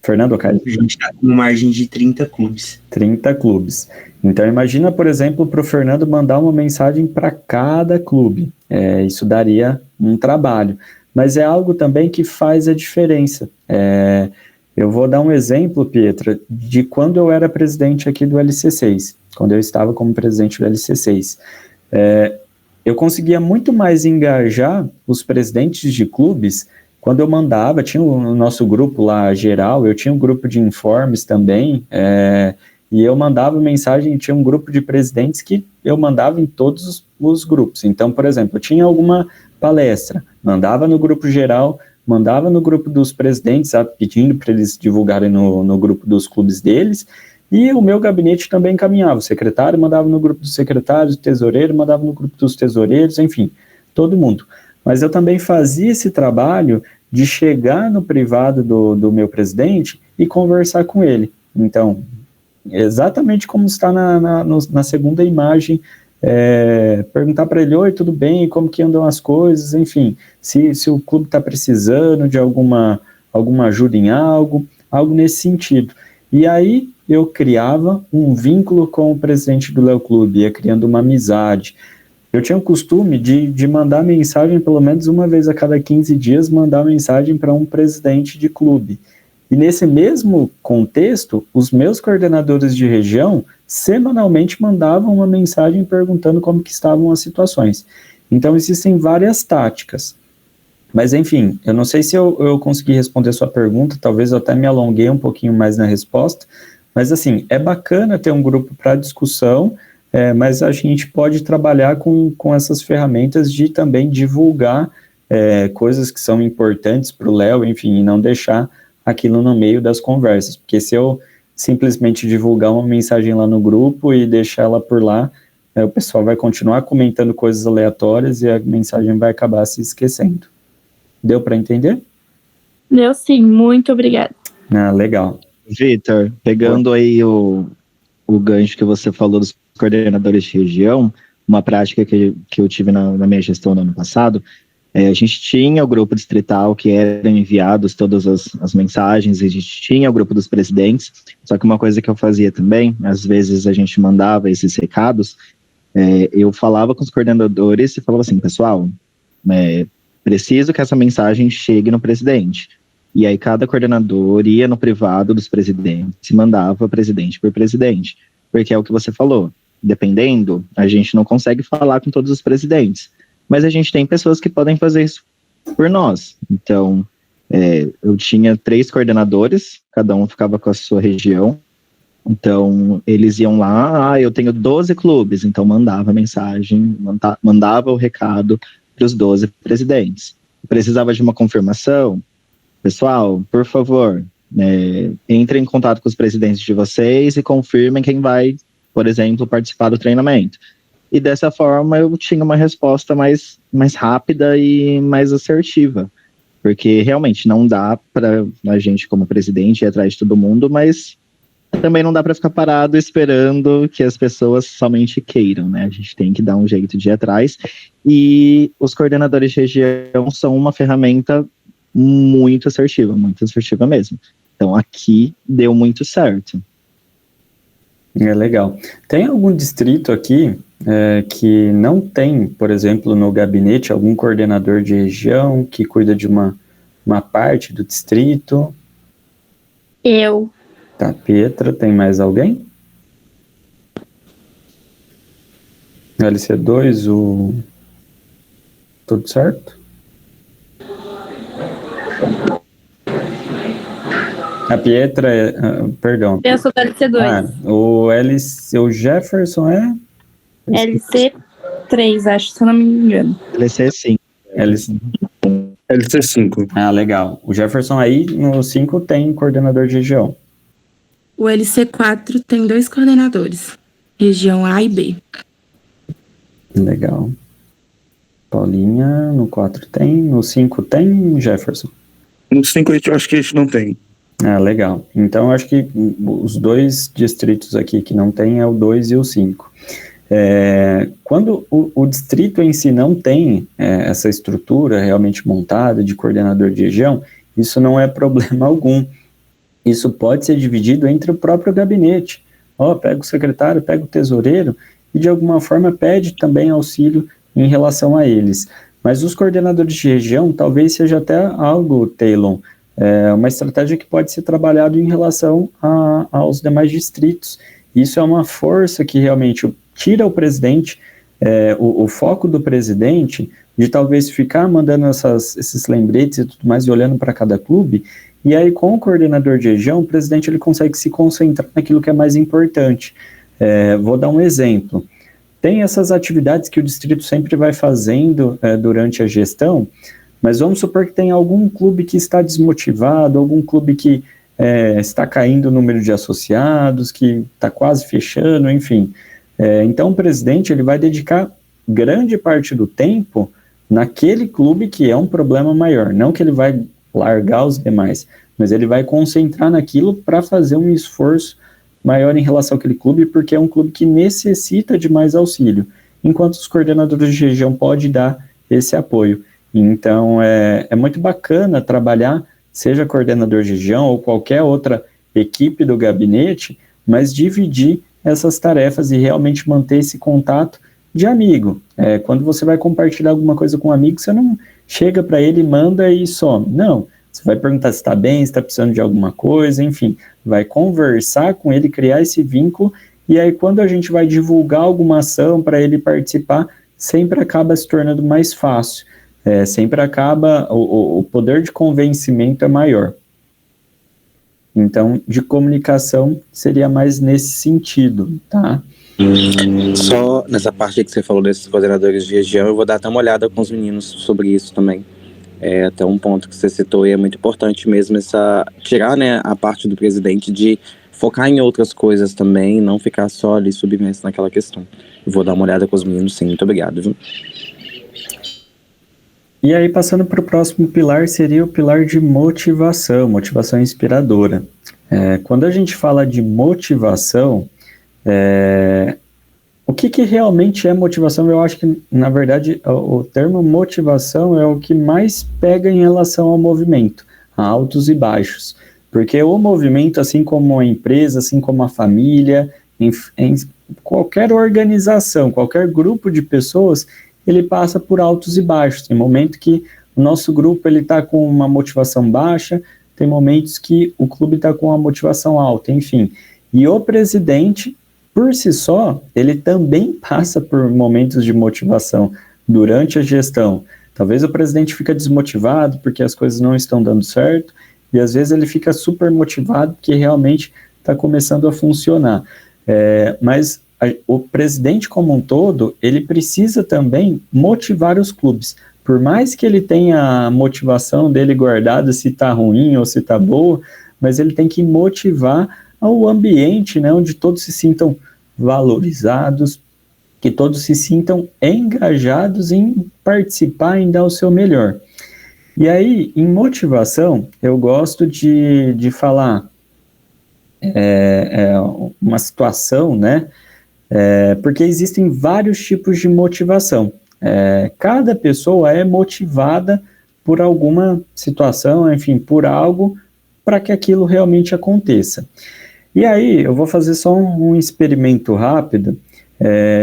Fernando, Caio?
A gente está com margem de 30 clubes.
30 clubes. Então, imagina, por exemplo, para o Fernando mandar uma mensagem para cada clube. Isso daria um trabalho. Mas é algo também que faz a diferença. Eu vou dar um exemplo, Pietra, de quando eu era presidente aqui do LC6, quando eu estava como presidente do LC6. Eu conseguia muito mais engajar os presidentes de clubes quando eu mandava, tinha o nosso grupo lá geral, eu tinha um grupo de informes também, e eu mandava mensagem, tinha um grupo de presidentes que eu mandava em todos os grupos. Então, por exemplo, eu tinha alguma palestra, mandava no grupo geral, mandava no grupo dos presidentes, pedindo para eles divulgarem no grupo dos clubes deles, e o meu gabinete também encaminhava, o secretário mandava no grupo dos secretários, o tesoureiro mandava no grupo dos tesoureiros, enfim, todo mundo. Mas eu também fazia esse trabalho de chegar no privado do meu presidente e conversar com ele. Então, exatamente como está na segunda imagem, perguntar para ele, oi, tudo bem, como que andam as coisas, enfim, se o clube está precisando de alguma ajuda em algo nesse sentido. E aí eu criava um vínculo com o presidente do Léo Clube, ia criando uma amizade. Eu tinha o costume de mandar mensagem, pelo menos uma vez a cada 15 dias, mandar mensagem para um presidente de clube. E nesse mesmo contexto, os meus coordenadores de região, semanalmente mandavam uma mensagem perguntando como que estavam as situações. Então, existem várias táticas. Mas, enfim, eu não sei se eu consegui responder a sua pergunta, talvez eu até me alonguei um pouquinho mais na resposta, mas, assim, é bacana ter um grupo para discussão, mas a gente pode trabalhar com essas ferramentas de também divulgar coisas que são importantes para o Léo, enfim, e não deixar aquilo no meio das conversas, porque se eu simplesmente divulgar uma mensagem lá no grupo e deixar ela por lá, o pessoal vai continuar comentando coisas aleatórias e a mensagem vai acabar se esquecendo. Deu para entender?
Deu sim, muito obrigada.
Legal.
Vitor, pegando aí o gancho que você falou dos coordenadores de região, uma prática que eu tive na minha gestão no ano passado, a gente tinha o grupo distrital que eram enviados todas as mensagens, e a gente tinha o grupo dos presidentes, só que uma coisa que eu fazia também, às vezes a gente mandava esses recados, eu falava com os coordenadores e falava assim, pessoal, preciso que essa mensagem chegue no presidente. E aí cada coordenador ia no privado dos presidentes e mandava presidente por presidente, porque é o que você falou, dependendo, a gente não consegue falar com todos os presidentes, mas a gente tem pessoas que podem fazer isso por nós. Então, eu tinha 3 coordenadores, cada um ficava com a sua região, então eles iam lá, eu tenho 12 clubes, então mandava mensagem, mandava o recado para os 12 presidentes. Precisava de uma confirmação, pessoal, por favor, entrem em contato com os presidentes de vocês e confirmem quem vai, por exemplo, participar do treinamento. E dessa forma eu tinha uma resposta mais rápida e mais assertiva, porque realmente não dá para a gente como presidente ir atrás de todo mundo, mas também não dá para ficar parado esperando que as pessoas somente queiram, né? A gente tem que dar um jeito de ir atrás, e os coordenadores de região são uma ferramenta muito assertiva mesmo. Então aqui deu muito certo.
Legal. Tem algum distrito aqui que não tem, por exemplo, no gabinete, algum coordenador de região que cuida de uma parte do distrito?
Eu.
Tá, Pietra, tem mais alguém? LC2, tudo certo? A Pietra perdão.
Eu sou do LC2.
O Jefferson é?
LC3. 3, acho, se eu não me engano.
LC sim.
LC5.
Ah, legal. O Jefferson aí, no 5, tem coordenador de região.
O LC4 tem 2 coordenadores, região A e B.
Legal. Paulinha, no 4 tem, no 5 tem, Jefferson?
No 5 eu acho que a gente não tem.
Ah, legal. Então, eu acho que os 2 distritos aqui que não tem é o 2 e o 5. Quando o distrito em si não tem essa estrutura realmente montada de coordenador de região, isso não é problema algum. Isso pode ser dividido entre o próprio gabinete. Pega o secretário, pega o tesoureiro e de alguma forma pede também auxílio em relação a eles. Mas os coordenadores de região talvez seja até algo, Taylor, uma estratégia que pode ser trabalhado em relação aos demais distritos. Isso é uma força que realmente tira o presidente, o foco do presidente, de talvez ficar mandando esses lembretes e tudo mais, e olhando para cada clube, e aí com o coordenador de região, o presidente ele consegue se concentrar naquilo que é mais importante. Vou dar um exemplo. Tem essas atividades que o distrito sempre vai fazendo durante a gestão, mas vamos supor que tem algum clube que está desmotivado, algum clube que está caindo o número de associados, que está quase fechando, enfim. Então o presidente ele vai dedicar grande parte do tempo naquele clube que é um problema maior, não que ele vai largar os demais, mas ele vai concentrar naquilo para fazer um esforço maior em relação àquele clube, porque é um clube que necessita de mais auxílio, enquanto os coordenadores de região podem dar esse apoio. Então, é muito bacana trabalhar, seja coordenador de região ou qualquer outra equipe do gabinete, mas dividir essas tarefas e realmente manter esse contato de amigo. Quando você vai compartilhar alguma coisa com um amigo, você não chega para ele, manda e some. Não, você vai perguntar se está bem, se está precisando de alguma coisa, enfim, vai conversar com ele, criar esse vínculo, e aí quando a gente vai divulgar alguma ação para ele participar, sempre acaba se tornando mais fácil. Sempre acaba, o poder de convencimento é maior. Então, de comunicação seria mais nesse sentido, tá?
Só nessa parte que você falou desses coordenadores de região, eu vou dar até uma olhada com os meninos sobre isso também. Até um ponto que você citou, e é muito importante mesmo tirar, né, a parte do presidente de focar em outras coisas também, não ficar só ali submerso naquela questão. Eu vou dar uma olhada com os meninos, sim, muito obrigado, viu?
E aí, passando para o próximo pilar, seria o pilar de motivação inspiradora. Quando a gente fala de motivação, o que realmente é motivação? Eu acho que, na verdade, o termo motivação é o que mais pega em relação ao movimento, a altos e baixos. Porque o movimento, assim como a empresa, assim como a família, em qualquer organização, qualquer grupo de pessoas, ele passa por altos e baixos. Tem momento que o nosso grupo está com uma motivação baixa, tem momentos que o clube está com uma motivação alta, enfim. E o presidente, por si só, ele também passa por momentos de motivação durante a gestão. Talvez o presidente fica desmotivado porque as coisas não estão dando certo, e às vezes ele fica super motivado porque realmente está começando a funcionar. Mas o presidente como um todo, ele precisa também motivar os clubes. Por mais que ele tenha a motivação dele guardada, se está ruim ou se está boa, mas ele tem que motivar ao ambiente, né, onde todos se sintam valorizados, que todos se sintam engajados em participar, em dar o seu melhor. E aí, em motivação, eu gosto de falar uma situação, né, porque existem vários tipos de motivação. Cada pessoa é motivada por alguma situação, enfim, por algo, para que aquilo realmente aconteça. E aí, eu vou fazer só um experimento rápido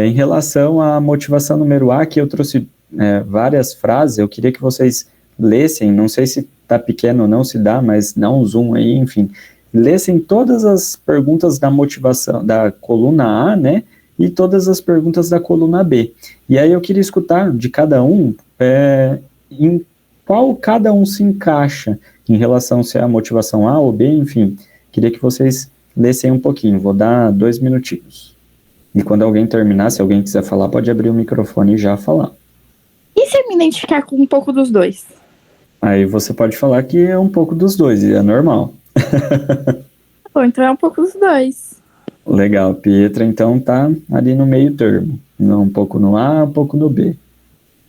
em relação à motivação número A, que eu trouxe várias frases, eu queria que vocês lessem, não sei se está pequeno ou não, se dá, mas dá um zoom aí, enfim, lessem todas as perguntas da motivação, da coluna A, né, e todas as perguntas da coluna B. E aí eu queria escutar de cada um em qual cada um se encaixa em relação se é a motivação A ou B, enfim. Queria que vocês lessem um pouquinho, vou dar 2 minutinhos. E quando alguém terminar, se alguém quiser falar, pode abrir o microfone e já falar.
E se eu me identificar com um pouco dos dois?
Aí você pode falar que é um pouco dos dois, e é normal.
Bom, então é um pouco dos dois.
Legal, Pietra então tá ali no meio termo. Um pouco no A, um pouco no B.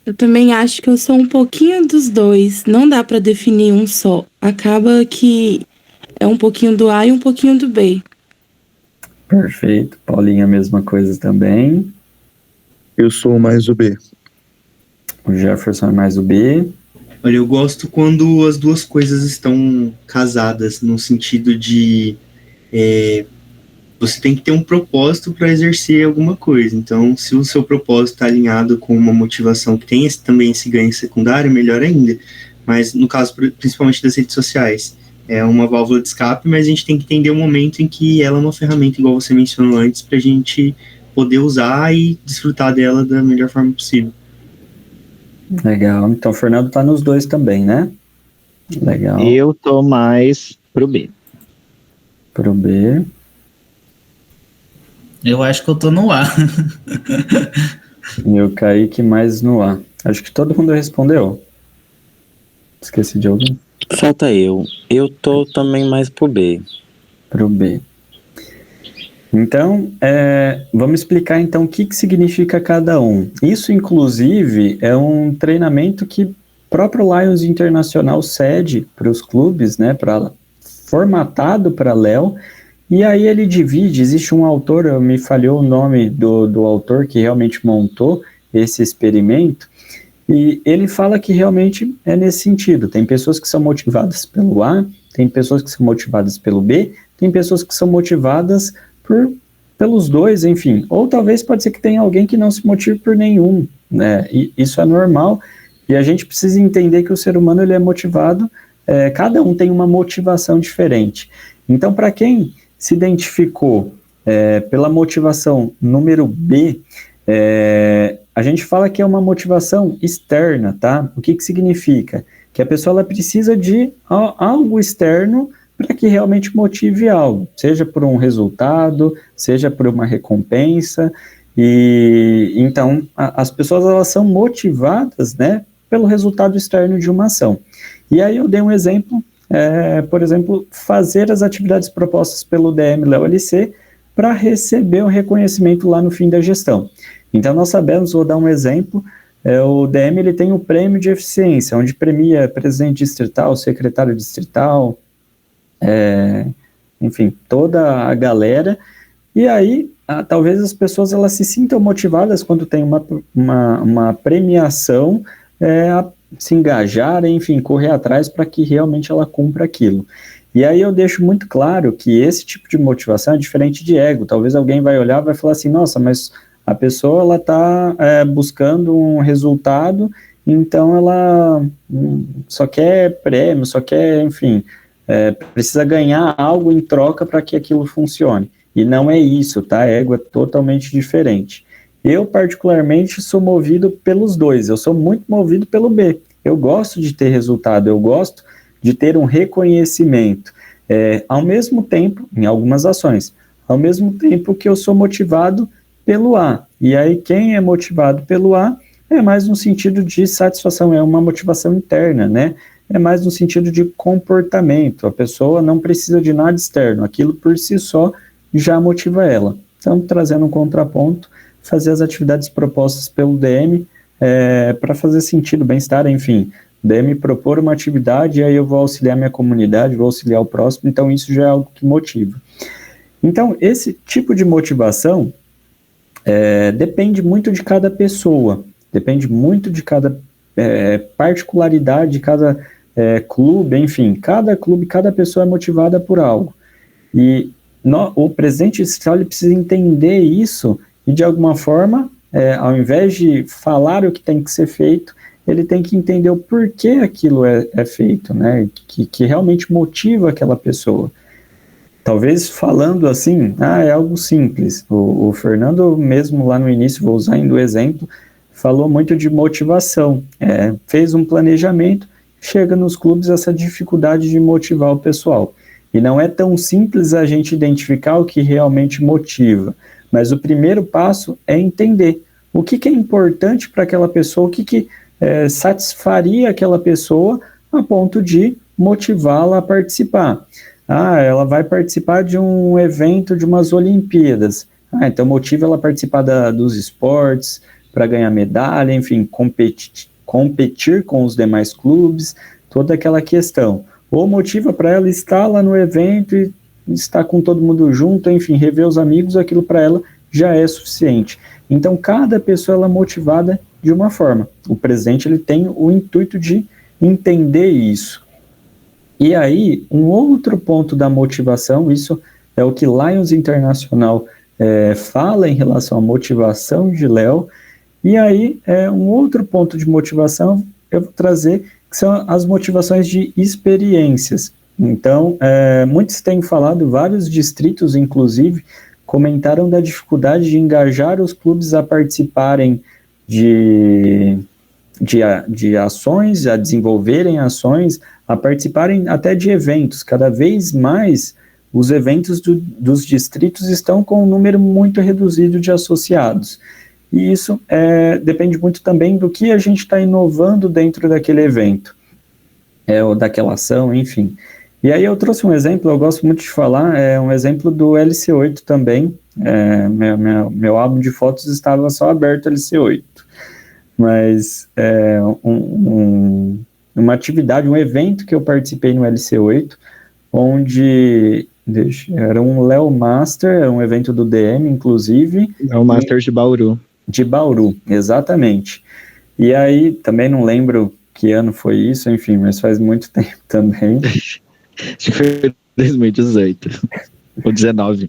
Eu também acho que eu sou um pouquinho dos dois. Não dá pra definir um só. Acaba que é um pouquinho do A e um pouquinho do B.
Perfeito. Paulinha, mesma coisa também.
Eu sou mais o B.
O Jefferson é mais o B.
Olha, eu gosto quando as duas coisas estão casadas, no sentido de você tem que ter um propósito para exercer alguma coisa. Então, se o seu propósito está alinhado com uma motivação que tem também esse ganho secundário, melhor ainda. Mas, no caso, principalmente das redes sociais, é uma válvula de escape, mas a gente tem que entender o momento em que ela é uma ferramenta, igual você mencionou antes, para a gente poder usar e desfrutar dela da melhor forma possível.
Legal. Então, o Fernando tá nos dois também, né? Legal.
Eu tô mais pro B.
Pro B.
Eu acho que eu tô no A.
E o Kaique mais no A. Acho que todo mundo respondeu. Esqueci de alguém?
Falta eu. Eu tô também mais pro B.
Pro B. Então, vamos explicar então o que significa cada um. Isso, inclusive, é um treinamento que o próprio Lions Internacional cede para os clubes, né, formatado para Léo, e aí ele divide, existe um autor, me falhou o nome do autor que realmente montou esse experimento, e ele fala que realmente é nesse sentido. Tem pessoas que são motivadas pelo A, tem pessoas que são motivadas pelo B, tem pessoas que são motivadas pelos dois, enfim. Ou talvez pode ser que tenha alguém que não se motive por nenhum, né? E isso é normal, e a gente precisa entender que o ser humano ele é motivado, cada um tem uma motivação diferente. Então, para quem se identificou pela motivação número B, a gente fala que é uma motivação externa, tá? O que significa? Que a pessoa ela precisa de algo externo para que realmente motive algo, seja por um resultado, seja por uma recompensa, e então as pessoas elas são motivadas, né, pelo resultado externo de uma ação. E aí eu dei um exemplo, por exemplo, fazer as atividades propostas pelo DM Léo LC para receber o reconhecimento lá no fim da gestão. Então nós sabemos, vou dar um exemplo, o DM ele tem o prêmio de eficiência, onde premia presidente distrital, secretário distrital, enfim, toda a galera, e aí talvez as pessoas elas se sintam motivadas quando tem uma premiação, a se engajar, enfim, correr atrás para que realmente ela cumpra aquilo. E aí eu deixo muito claro que esse tipo de motivação é diferente de ego. Talvez alguém vai olhar e vai falar assim, nossa, mas a pessoa ela está buscando um resultado, então ela só quer prêmio, só quer, enfim, precisa ganhar algo em troca para que aquilo funcione. E não é isso, tá? Ego é totalmente diferente. Eu, particularmente, sou movido pelos dois. Eu sou muito movido pelo B. Eu gosto de ter resultado, eu gosto de ter um reconhecimento. Ao mesmo tempo, em algumas ações, ao mesmo tempo que eu sou motivado pelo A. E aí, quem é motivado pelo A é mais no sentido de satisfação, é uma motivação interna, né? É mais no sentido de comportamento. A pessoa não precisa de nada externo, aquilo por si só já motiva ela. Então, trazendo um contraponto, fazer as atividades propostas pelo DM para fazer sentido, bem-estar, enfim. O DM propor uma atividade e aí eu vou auxiliar minha comunidade, vou auxiliar o próximo, então isso já é algo que motiva. Então, esse tipo de motivação depende muito de cada pessoa, depende muito de cada particularidade de cada clube, enfim, cada clube, cada pessoa é motivada por algo. E o presidente distrital ele precisa entender isso e, de alguma forma, ao invés de falar o que tem que ser feito, ele tem que entender o porquê aquilo é feito, né? Que realmente motiva aquela pessoa. Talvez falando assim, é algo simples. O Fernando, mesmo lá no início, vou usar ainda o exemplo, falou muito de motivação. Fez um planejamento, chega nos clubes essa dificuldade de motivar o pessoal. E não é tão simples a gente identificar o que realmente motiva. mas o primeiro passo é entender o que é importante para aquela pessoa, o que satisfaria aquela pessoa a ponto de motivá-la a participar. Ela vai participar de um evento de umas Olimpíadas. Então motiva ela a participar dos esportes, para ganhar medalha, enfim, competir com os demais clubes, toda aquela questão. Ou motiva para ela estar lá no evento e estar com todo mundo junto, enfim, rever os amigos, aquilo para ela já é suficiente. Então, cada pessoa ela é motivada de uma forma. O presidente ele tem o intuito de entender isso. E aí, um outro ponto da motivação, isso é o que Lions Internacional fala em relação à motivação de Léo. E aí, um outro ponto de motivação eu vou trazer, que são as motivações de experiências. Então, muitos têm falado, vários distritos, inclusive, comentaram da dificuldade de engajar os clubes a participarem de ações, a desenvolverem ações, a participarem até de eventos. Cada vez mais, os eventos dos distritos estão com um número muito reduzido de associados. E isso depende muito também do que a gente está inovando dentro daquele evento, ou daquela ação, enfim. E aí eu trouxe um exemplo, eu gosto muito de falar, um exemplo do LC8 também. Meu álbum de fotos estava só aberto LC8, mas uma atividade, um evento que eu participei no LC8, onde era um Léo Master, um evento do DM, inclusive.
É o Master de Bauru.
De Bauru, exatamente. E aí, também não lembro que ano foi isso, enfim, mas faz muito tempo também.
Acho que foi 2018, ou 19.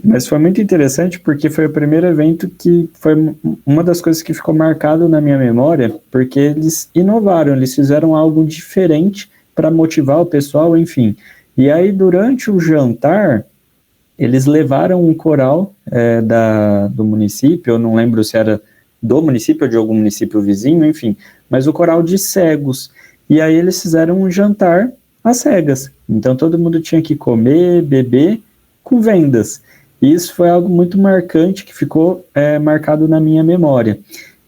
Mas foi muito interessante porque foi o primeiro evento que foi uma das coisas que ficou marcado na minha memória, porque eles inovaram, eles fizeram algo diferente para motivar o pessoal, enfim. E aí, durante o jantar, eles levaram um coral do município, eu não lembro se era do município ou de algum município vizinho, enfim, mas o coral de cegos. E aí eles fizeram um jantar às cegas. Então todo mundo tinha que comer, beber, com vendas. E isso foi algo muito marcante que ficou marcado na minha memória.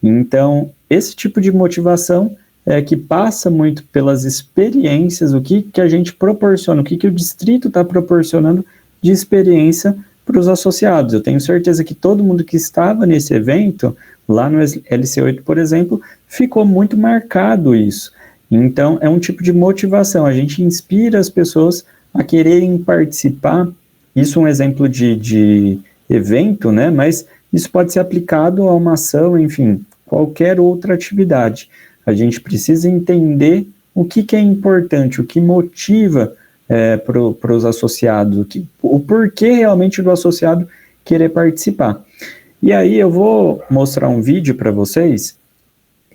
Então, esse tipo de motivação que passa muito pelas experiências, o que a gente proporciona, o que o distrito está proporcionando de experiência para os associados. Eu tenho certeza que todo mundo que estava nesse evento, lá no LC8, por exemplo, ficou muito marcado isso. Então, é um tipo de motivação. A gente inspira as pessoas a quererem participar. Isso é um exemplo de evento, né? Mas isso pode ser aplicado a uma ação, enfim, qualquer outra atividade. A gente precisa entender o que é importante, o que motiva para os associados, o porquê realmente do associado querer participar. E aí eu vou mostrar um vídeo para vocês.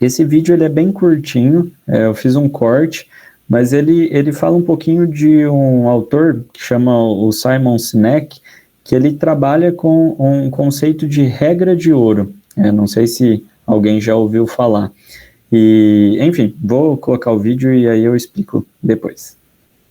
Esse vídeo ele é bem curtinho, eu fiz um corte, mas ele fala um pouquinho de um autor que chama o Simon Sinek, que ele trabalha com um conceito de regra de ouro. Não sei se alguém já ouviu falar. E, enfim, vou colocar o vídeo e aí eu explico depois.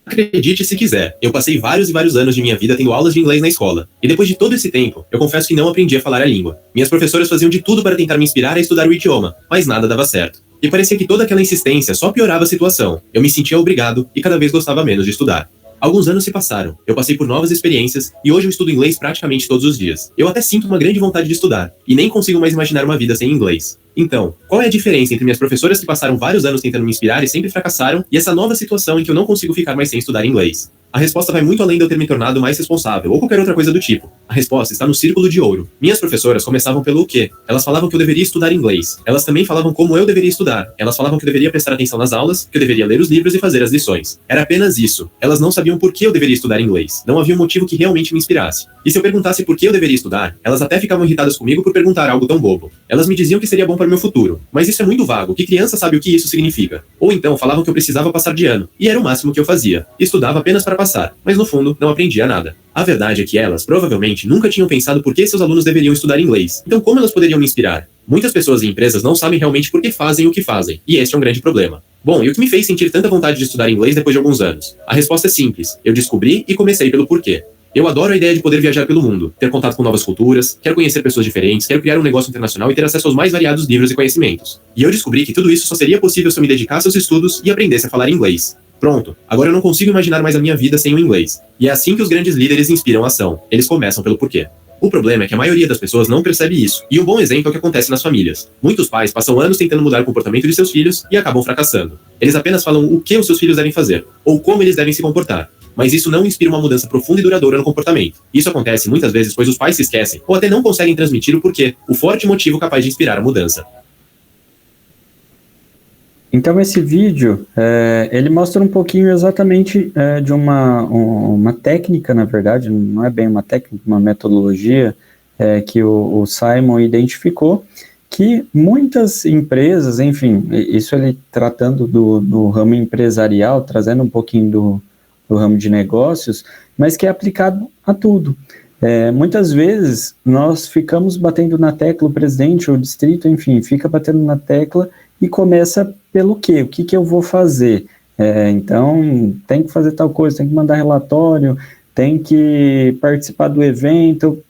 Acredite se quiser, eu passei vários e vários anos de minha vida tendo aulas de inglês na escola. E depois de todo esse tempo, eu confesso que não aprendi a falar a língua. Minhas professoras faziam de tudo para tentar me inspirar a estudar o idioma, mas nada dava certo. E parecia que toda aquela insistência só piorava a situação. Eu me sentia obrigado e cada vez gostava menos de estudar. Alguns anos se passaram, eu passei por novas experiências e hoje eu estudo inglês praticamente todos os dias. Eu até sinto uma grande vontade de estudar, e nem consigo mais imaginar uma vida sem inglês. Então, qual é a diferença entre minhas professoras que passaram vários anos tentando me inspirar e sempre fracassaram, e essa nova situação em que eu não consigo ficar mais sem estudar inglês? A resposta vai muito além de eu ter me tornado mais responsável, ou qualquer outra coisa do tipo. A resposta está no círculo de ouro. Minhas professoras começavam pelo quê? Elas falavam que eu deveria estudar inglês. Elas também falavam como eu deveria estudar. Elas falavam que eu deveria prestar atenção nas aulas, que eu deveria ler os livros e fazer as lições. Era apenas isso. Elas não sabiam por que eu deveria estudar inglês. Não havia um motivo que realmente me inspirasse. E se eu perguntasse por que eu deveria estudar, elas até ficavam irritadas comigo por perguntar algo tão bobo. Elas me diziam que seria bom para o meu futuro. Mas isso é muito vago. Que criança sabe o que isso significa? Ou então falavam que eu precisava passar de ano. E era o máximo que eu fazia. Estudava apenas para passar. Mas no fundo, não aprendia nada. A verdade é que elas, provavelmente, nunca tinham pensado por que seus alunos deveriam estudar inglês. Então como elas poderiam me inspirar? Muitas pessoas e empresas não sabem realmente por que fazem o que fazem. E este é um grande problema. Bom, e o que me fez sentir tanta vontade de estudar inglês depois de alguns anos? A resposta é simples. Eu descobri e comecei pelo porquê. Eu adoro a ideia de poder viajar pelo mundo, ter contato com novas culturas, quero conhecer pessoas diferentes, quero criar um negócio internacional e ter acesso aos mais variados livros e conhecimentos. E eu descobri que tudo isso só seria possível se eu me dedicasse aos estudos e aprendesse a falar inglês. Pronto, agora eu não consigo imaginar mais a minha vida sem o inglês. E é assim que os grandes líderes inspiram a ação. Eles começam pelo porquê. O problema é que a maioria das pessoas não percebe isso, e um bom exemplo é o que acontece nas famílias. Muitos pais passam anos tentando mudar o comportamento de seus filhos e acabam fracassando. Eles apenas falam o que os seus filhos devem fazer, ou como eles devem se comportar. Mas isso não inspira uma mudança profunda e duradoura no comportamento. Isso acontece muitas vezes pois os pais se esquecem, ou até não conseguem transmitir o porquê, o forte motivo capaz de inspirar a mudança.
Então esse vídeo, ele mostra um pouquinho exatamente de uma técnica, na verdade, não é bem uma técnica, uma metodologia que o Simon identificou, que muitas empresas, enfim, isso ele tratando do ramo empresarial, trazendo um pouquinho do ramo de negócios, mas que é aplicado a tudo. Muitas vezes nós ficamos batendo na tecla, o presidente, o distrito, enfim, fica batendo na tecla e começa pelo quê? O que eu vou fazer? Então, tem que fazer tal coisa, tem que mandar relatório, tem que participar do evento,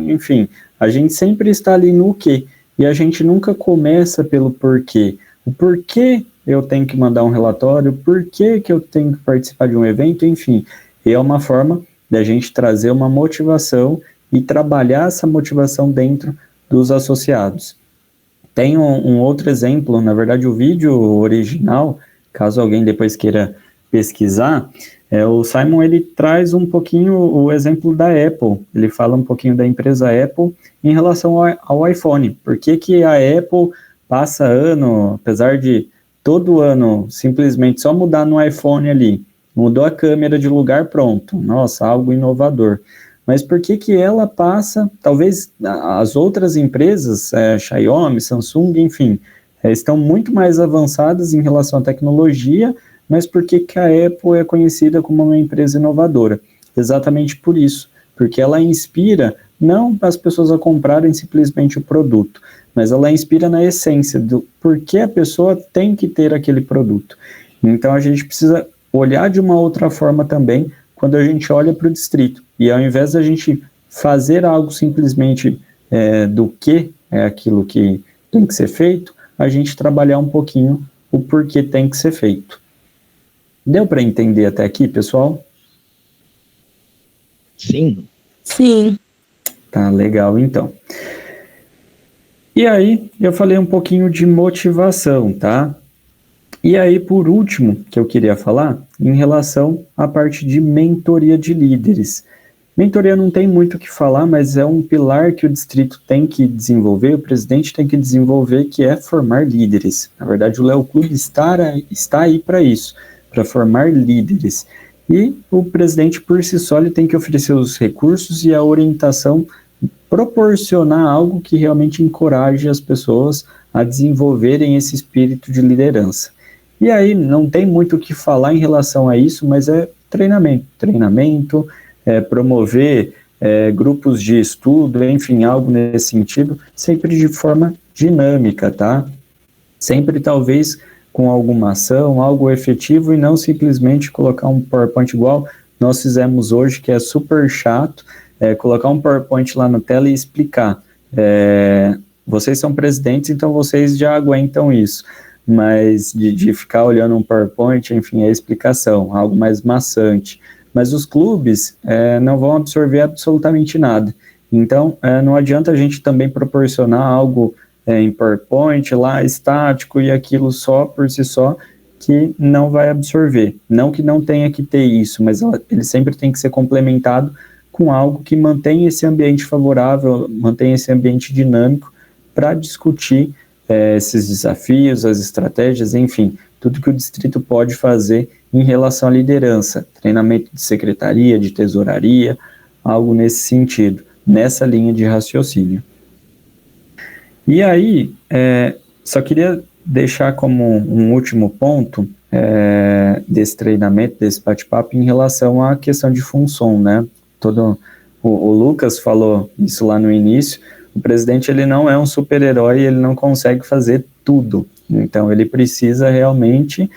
enfim, a gente sempre está ali no quê? E a gente nunca começa pelo porquê. O porquê eu tenho que mandar um relatório, por que eu tenho que participar de um evento, enfim, é uma forma da gente trazer uma motivação e trabalhar essa motivação dentro dos associados. Tem um outro exemplo, na verdade o vídeo original, caso alguém depois queira pesquisar, o Simon ele traz um pouquinho o exemplo da Apple, ele fala um pouquinho da empresa Apple em relação ao iPhone, por que a Apple passa ano, apesar de todo ano simplesmente só mudar no iPhone ali, mudou a câmera de lugar, pronto, nossa, algo inovador. Mas por que ela passa, talvez as outras empresas, Xiaomi, Samsung, enfim, estão muito mais avançadas em relação à tecnologia, mas por que a Apple é conhecida como uma empresa inovadora? Exatamente por isso, porque ela inspira não as pessoas a comprarem simplesmente o produto, mas ela inspira na essência do porquê a pessoa tem que ter aquele produto. Então a gente precisa olhar de uma outra forma também, quando a gente olha para o distrito, e ao invés da gente fazer algo simplesmente do que é aquilo que tem que ser feito, a gente trabalhar um pouquinho o porquê tem que ser feito. Deu para entender até aqui, pessoal?
Sim.
Sim.
Tá, legal então. E aí, eu falei um pouquinho de motivação, tá? E aí, por último, que eu queria falar, em relação à parte de mentoria de líderes. Mentoria não tem muito o que falar, mas é um pilar que o distrito tem que desenvolver, o presidente tem que desenvolver, que é formar líderes. Na verdade, o Léo Clube está aí para isso, para formar líderes. E o presidente, por si só, ele tem que oferecer os recursos e a orientação, proporcionar algo que realmente encoraje as pessoas a desenvolverem esse espírito de liderança. E aí, não tem muito o que falar em relação a isso, mas é treinamento, promover grupos de estudo, enfim, algo nesse sentido, sempre de forma dinâmica, tá? Sempre, talvez, com alguma ação, algo efetivo, e não simplesmente colocar um PowerPoint igual nós fizemos hoje, que é super chato, colocar um PowerPoint lá na tela e explicar. Vocês são presidentes, então vocês já aguentam isso. Mas de ficar olhando um PowerPoint, enfim, é explicação, algo mais maçante. Mas os clubes não vão absorver absolutamente nada. Então, não adianta a gente também proporcionar algo em PowerPoint lá, estático, e aquilo só por si só, que não vai absorver. Não que não tenha que ter isso, mas ele sempre tem que ser complementado com algo que mantenha esse ambiente favorável, mantenha esse ambiente dinâmico para discutir esses desafios, as estratégias, enfim, tudo que o distrito pode fazer em relação à liderança, treinamento de secretaria, de tesouraria, algo nesse sentido, nessa linha de raciocínio. E aí, só queria deixar como um último ponto desse treinamento, desse bate-papo, em relação à questão de função, né? O Lucas falou isso lá no início. O presidente, ele não é um super-herói, ele não consegue fazer tudo. Então, ele precisa realmente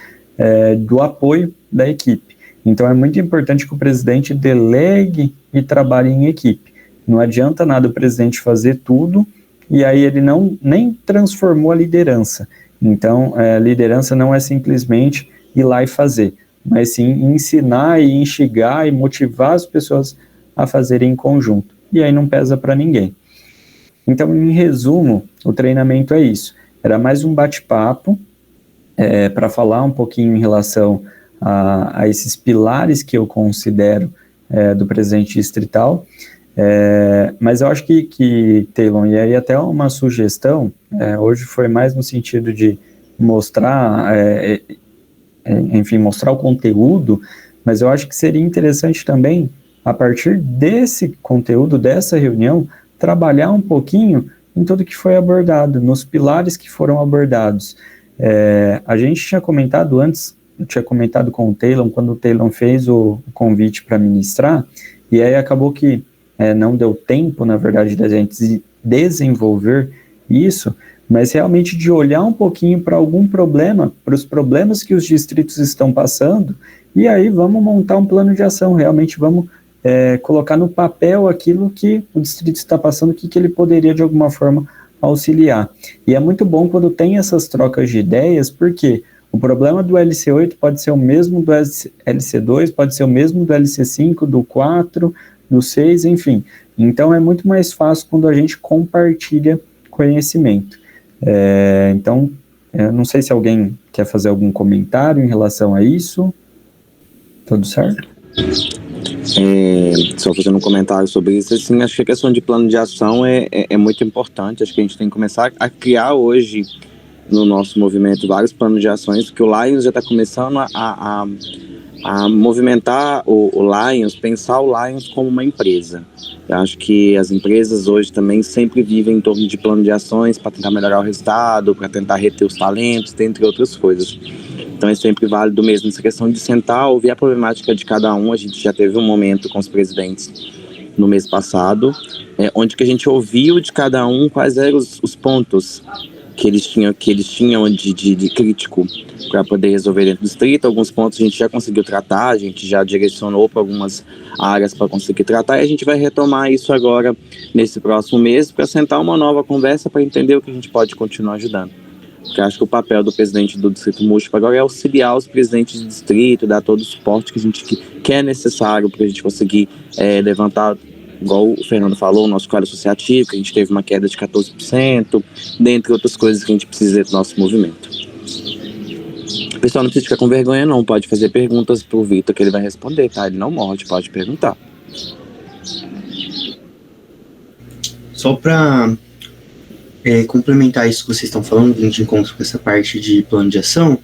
do apoio da equipe. Então, é muito importante que o presidente delegue e trabalhe em equipe. Não adianta nada o presidente fazer tudo e aí ele nem transformou a liderança. Então, a liderança não é simplesmente ir lá e fazer, mas sim ensinar e instigar e motivar as pessoas a fazerem em conjunto. E aí não pesa para ninguém. Então, em resumo, o treinamento é isso. Era mais um bate-papo para falar um pouquinho em relação a esses pilares que eu considero do presidente distrital. Mas eu acho que Taylor, e aí até uma sugestão, hoje foi mais no sentido de mostrar, enfim, mostrar o conteúdo, mas eu acho que seria interessante também, a partir desse conteúdo, dessa reunião, trabalhar um pouquinho em tudo que foi abordado, nos pilares que foram abordados. A gente tinha comentado antes, eu tinha comentado com o Taylor, quando o Taylor fez o convite para ministrar, e aí acabou que não deu tempo, na verdade, da gente desenvolver isso, mas realmente de olhar um pouquinho para algum problema, para os problemas que os distritos estão passando, e aí vamos montar um plano de ação, realmente vamos colocar no papel aquilo que o distrito está passando, que ele poderia de alguma forma auxiliar. E é muito bom quando tem essas trocas de ideias, porque o problema do LC8 pode ser o mesmo do LC2, pode ser o mesmo do LC5, do 4, do 6, enfim. Então é muito mais fácil quando a gente compartilha conhecimento. Então, eu não sei se alguém quer fazer algum comentário em relação a isso. Tudo certo?
Só fazendo um comentário sobre isso, assim, acho que a questão de plano de ação é muito importante. Acho que a gente tem que começar a criar hoje no nosso movimento vários planos de ações, porque o Lions já está começando a movimentar o Lions, pensar o Lions como uma empresa. Eu acho que as empresas hoje também sempre vivem em torno de plano de ações para tentar melhorar o resultado, para tentar reter os talentos, dentre outras coisas. Então é sempre válido mesmo essa questão de sentar, ouvir a problemática de cada um. A gente já teve um momento com os presidentes no mês passado, onde que a gente ouviu de cada um quais eram os pontos que eles tinham de crítico para poder resolver dentro do distrito. Alguns pontos a gente já conseguiu tratar, a gente já direcionou para algumas áreas para conseguir tratar, e a gente vai retomar isso agora nesse próximo mês para sentar uma nova conversa para entender o que a gente pode continuar ajudando. Porque acho que o papel do presidente do Distrito Múltiplo agora é auxiliar os presidentes de distrito, dar todo o suporte que a gente quer necessário para a gente conseguir levantar, igual o Fernando falou, o nosso quadro associativo, que a gente teve uma queda de 14%, dentre outras coisas que a gente precisa do nosso movimento. O pessoal não precisa ficar com vergonha não, pode fazer perguntas pro Vitor que ele vai responder, tá? Ele não morde, pode perguntar.
Só para complementar isso que vocês estão falando, vindo de encontro com essa parte de plano de ação,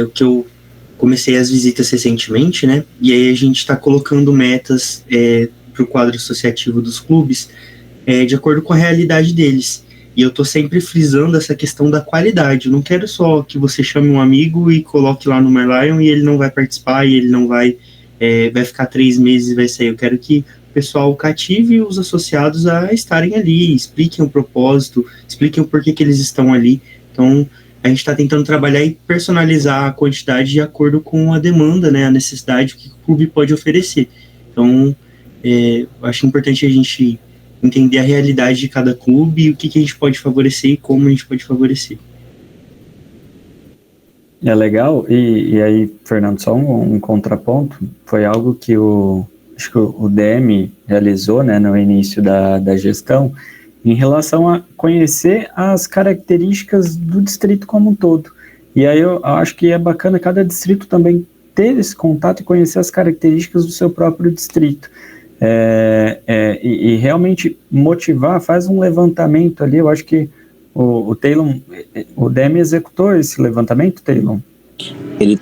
o que eu comecei as visitas recentemente, né? E aí a gente está colocando metas para o quadro associativo dos clubes de acordo com a realidade deles. E eu estou sempre frisando essa questão da qualidade. Eu não quero só que você chame um amigo e coloque lá no Merlion e ele não vai participar e ele não vai ficar 3 meses e vai sair. Eu quero que o pessoal cative os associados a estarem ali, expliquem o propósito, expliquem o porquê que eles estão ali. Então, a gente está tentando trabalhar e personalizar a quantidade de acordo com a demanda, né, a necessidade que o clube pode oferecer. Então, eu acho importante a gente entender a realidade de cada clube e o que a gente pode favorecer e como a gente pode favorecer.
É legal, e aí, Fernando, só um contraponto, foi algo que acho que o DM realizou, né, no início da gestão, em relação a conhecer as características do distrito como um todo. E aí eu acho que é bacana cada distrito também ter esse contato e conhecer as características do seu próprio distrito. E realmente motivar, faz um levantamento ali. Eu acho que o Taylor, o DM executou esse levantamento, Taylor?
Ele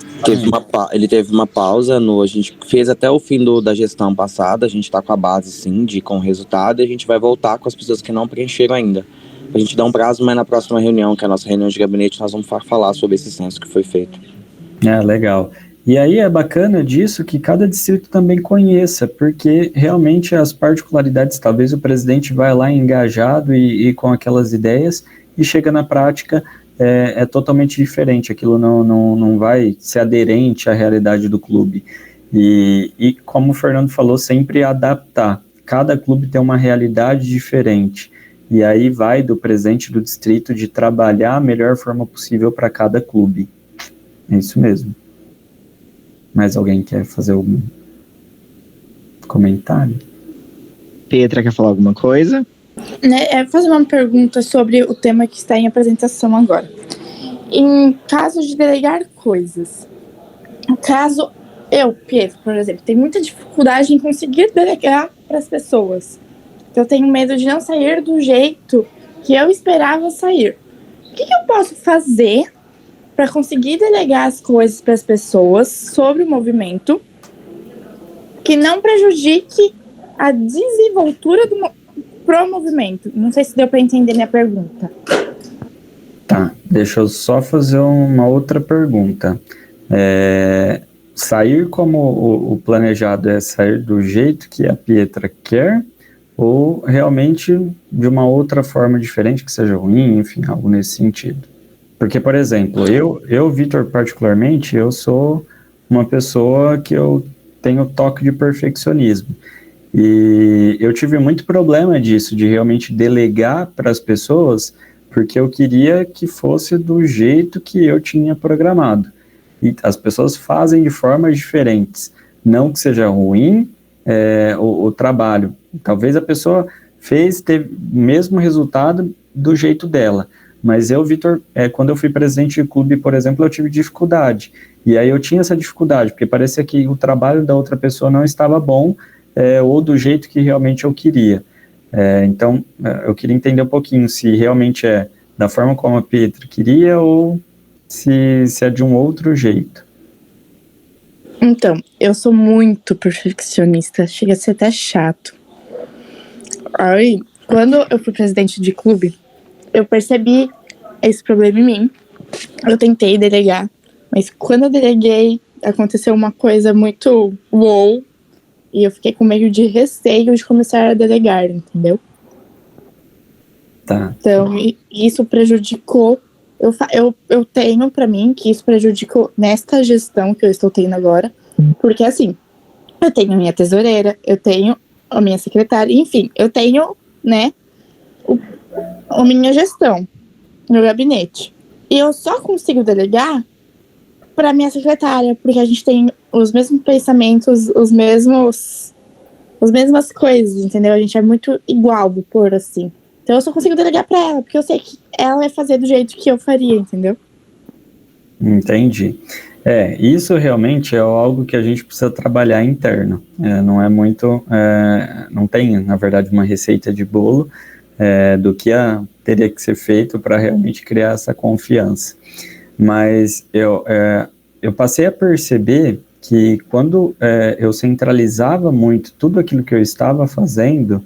teve uma pausa, a gente fez até o fim da gestão passada, a gente está com a base sim, com o resultado, e a gente vai voltar com as pessoas que não preencheram ainda. A gente dá um prazo, mas na próxima reunião, que é a nossa reunião de gabinete, nós vamos falar sobre esse censo que foi feito.
Legal. E aí é bacana disso que cada distrito também conheça, porque realmente as particularidades, talvez o presidente vai lá engajado e com aquelas ideias, e chega na prática, é totalmente diferente, aquilo não vai ser aderente à realidade do clube. E como o Fernando falou, sempre adaptar. Cada clube tem uma realidade diferente. E aí vai do presidente do distrito de trabalhar a melhor forma possível para cada clube. É isso mesmo. Mais alguém quer fazer algum comentário?
Pietra, quer falar alguma coisa?
Fazer uma pergunta sobre o tema que está em apresentação agora. Em caso de delegar coisas, caso eu, Pietro, por exemplo, tenho muita dificuldade em conseguir delegar para as pessoas. Eu tenho medo de não sair do jeito que eu esperava sair. O que eu posso fazer para conseguir delegar as coisas para as pessoas sobre o movimento que não prejudique a desenvoltura pro movimento? Não sei se deu para entender minha pergunta.
Tá, deixa eu só fazer uma outra pergunta. Sair como o planejado é sair do jeito que a Pietra quer, ou realmente de uma outra forma diferente, que seja ruim, enfim, algo nesse sentido? Porque, por exemplo, eu Vitor, particularmente, eu sou uma pessoa que eu tenho toque de perfeccionismo. E eu tive muito problema disso, de realmente delegar para as pessoas, porque eu queria que fosse do jeito que eu tinha programado. E as pessoas fazem de formas diferentes. Não que seja ruim o trabalho. Talvez a pessoa teve o mesmo resultado do jeito dela. Mas eu, Vitor, quando eu fui presidente de clube, por exemplo, eu tive dificuldade. E aí eu tinha essa dificuldade, porque parecia que o trabalho da outra pessoa não estava bom, ou do jeito que realmente eu queria. Então, eu queria entender um pouquinho se realmente é da forma como a Pietra queria ou se é de um outro jeito.
Então, eu sou muito perfeccionista, chega a ser até chato. Aí, quando eu fui presidente de clube, eu percebi esse problema em mim. Eu tentei delegar, mas quando eu deleguei, aconteceu uma coisa muito wow, e eu fiquei com meio de receio de começar a delegar, entendeu?
Tá.
Então, isso prejudicou. Eu tenho pra mim que isso prejudicou nesta gestão que eu estou tendo agora, porque assim, eu tenho a minha tesoureira, eu tenho a minha secretária, enfim, eu tenho, né, a minha gestão, meu gabinete. E eu só consigo delegar pra minha secretária, porque a gente tem os mesmos pensamentos, as mesmas coisas, entendeu? A gente é muito igual, por assim. Então eu só consigo delegar pra ela, porque eu sei que ela vai fazer do jeito que eu faria, entendeu?
Entendi. Isso realmente é algo que a gente precisa trabalhar interno. Não é muito, não tem, na verdade, uma receita de bolo do que teria que ser feito para realmente criar essa confiança. Mas eu passei a perceber que quando eu centralizava muito tudo aquilo que eu estava fazendo,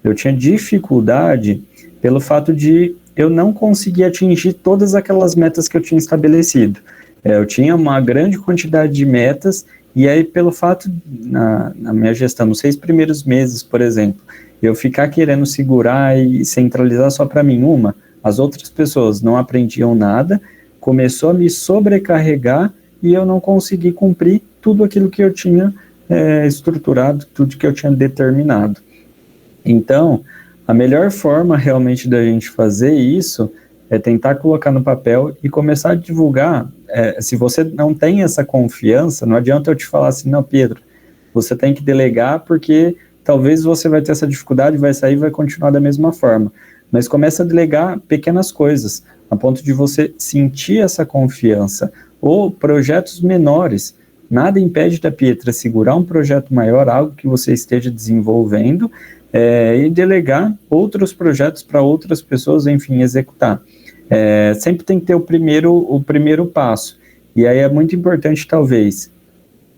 eu tinha dificuldade pelo fato de eu não conseguir atingir todas aquelas metas que eu tinha estabelecido. Eu tinha uma grande quantidade de metas, e aí pelo fato, na minha gestão, nos 6 primeiros meses, por exemplo, eu ficar querendo segurar e centralizar só para mim as outras pessoas não aprendiam nada, começou a me sobrecarregar, e eu não consegui cumprir tudo aquilo que eu tinha estruturado, tudo que eu tinha determinado. Então, a melhor forma realmente da gente fazer isso é tentar colocar no papel e começar a divulgar. Se você não tem essa confiança, não adianta eu te falar assim, não, Pedro, você tem que delegar porque talvez você vai ter essa dificuldade, vai sair e vai continuar da mesma forma. Mas começa a delegar pequenas coisas, a ponto de você sentir essa confiança, ou projetos menores. Nada impede da Pietra segurar um projeto maior, algo que você esteja desenvolvendo, e delegar outros projetos para outras pessoas, enfim, executar. Sempre tem que ter o primeiro passo. E aí é muito importante, talvez,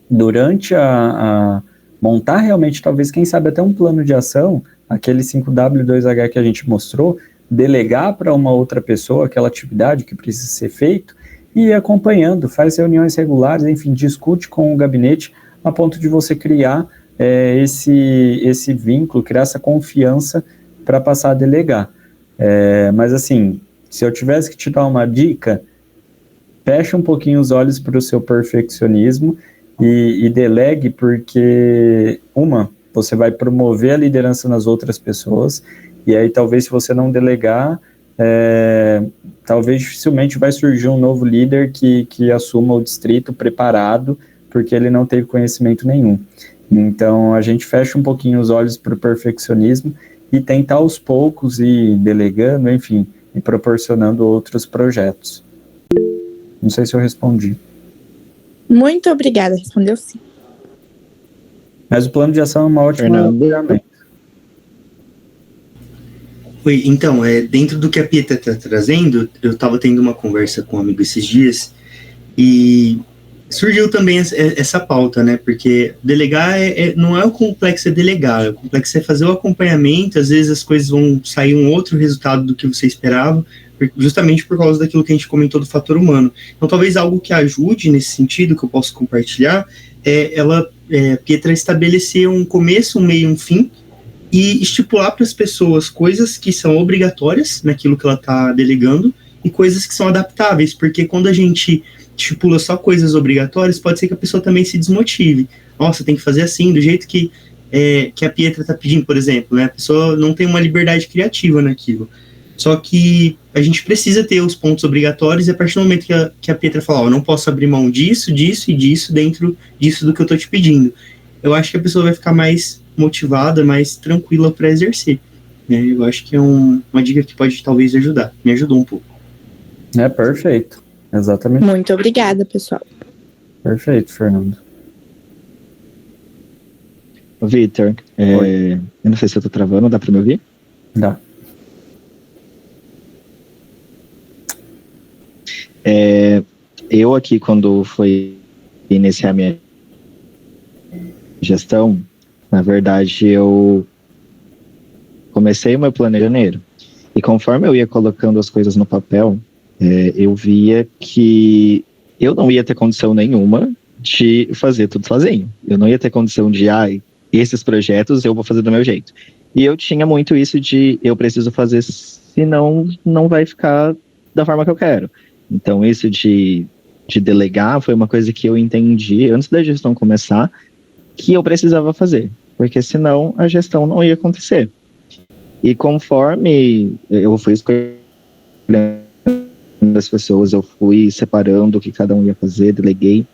durante a montar realmente, talvez, quem sabe até um plano de ação, aquele 5W2H que a gente mostrou, delegar para uma outra pessoa aquela atividade que precisa ser feito e ir acompanhando, faz reuniões regulares, enfim, discute com o gabinete a ponto de você criar esse vínculo, criar essa confiança para passar a delegar. Mas assim, se eu tivesse que te dar uma dica, fecha um pouquinho os olhos para o seu perfeccionismo e delegue, porque, você vai promover a liderança nas outras pessoas, e aí talvez se você não delegar, talvez dificilmente vai surgir um novo líder que assuma o distrito preparado, porque ele não teve conhecimento nenhum. Então a gente fecha um pouquinho os olhos para o perfeccionismo e tenta aos poucos ir delegando, enfim, e proporcionando outros projetos. Não sei se eu respondi.
Muito obrigada, respondeu sim.
Mas o plano de ação é uma ótima ferramenta.
Oi, então, dentro do que a Pietra está trazendo, eu estava tendo uma conversa com um amigo esses dias e surgiu também essa pauta, né? Porque delegar não é o complexo delegar, o complexo é fazer o acompanhamento, às vezes as coisas vão sair um outro resultado do que você esperava, justamente por causa daquilo que a gente comentou do fator humano. Então, talvez algo que ajude nesse sentido, que eu posso compartilhar, Pietra estabelecer um começo, um meio e um fim, e estipular para as pessoas coisas que são obrigatórias naquilo que ela está delegando e coisas que são adaptáveis, porque quando a gente estipula só coisas obrigatórias, pode ser que a pessoa também se desmotive. Nossa, tem que fazer assim, do jeito que a Pietra está pedindo, por exemplo, né? A pessoa não tem uma liberdade criativa naquilo. Só que a gente precisa ter os pontos obrigatórios, e a partir do momento que a Pietra fala, eu não posso abrir mão disso, disso e disso dentro disso do que eu estou te pedindo, eu acho que a pessoa vai ficar mais motivada, mais tranquila para exercer. Né? Eu acho que é uma dica que pode talvez ajudar. Me ajudou um pouco.
Perfeito. Exatamente.
Muito obrigada, pessoal.
Perfeito, Fernando.
Vitor, eu não sei se eu tô travando, dá para me ouvir?
Dá.
Eu aqui, quando foi iniciar minha gestão, na verdade, eu comecei o meu plano em janeiro. E conforme eu ia colocando as coisas no papel, eu via que eu não ia ter condição nenhuma de fazer tudo sozinho. Eu não ia ter condição de, esses projetos eu vou fazer do meu jeito. E eu tinha muito isso de, eu preciso fazer, senão não vai ficar da forma que eu quero. Então, isso de delegar foi uma coisa que eu entendi antes da gestão começar, que eu precisava fazer, porque senão a gestão não ia acontecer. E conforme eu fui escolhendo as pessoas, eu fui separando o que cada um ia fazer, deleguei,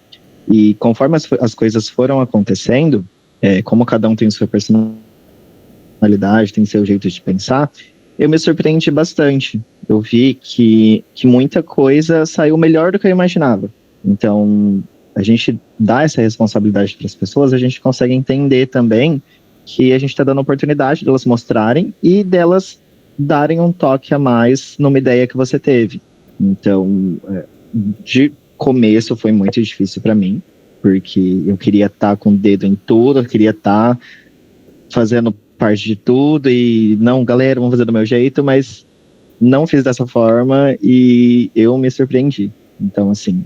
e conforme as coisas foram acontecendo, como cada um tem sua personalidade, tem seu jeito de pensar, eu me surpreendi bastante. Eu vi que muita coisa saiu melhor do que eu imaginava. Então, a gente dá essa responsabilidade para as pessoas, a gente consegue entender também que a gente está dando a oportunidade delas mostrarem e delas darem um toque a mais numa ideia que você teve. Então, de começo foi muito difícil para mim, porque eu queria estar com o dedo em tudo, eu queria estar fazendo parte de tudo e não, galera, vamos fazer do meu jeito, mas não fiz dessa forma e eu me surpreendi. Então, assim,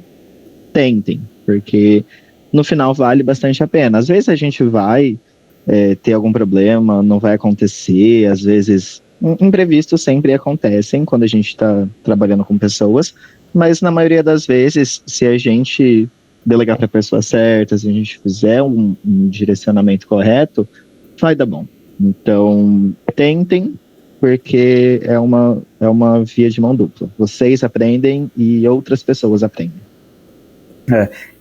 tentem, porque no final vale bastante a pena. Às vezes a gente vai ter algum problema, não vai acontecer, às vezes imprevistos sempre acontecem quando a gente está trabalhando com pessoas, mas na maioria das vezes, se a gente delegar para a pessoa certa, se a gente fizer um direcionamento correto, vai dar bom. Então, tentem, porque é uma via de mão dupla. Vocês aprendem e outras pessoas aprendem.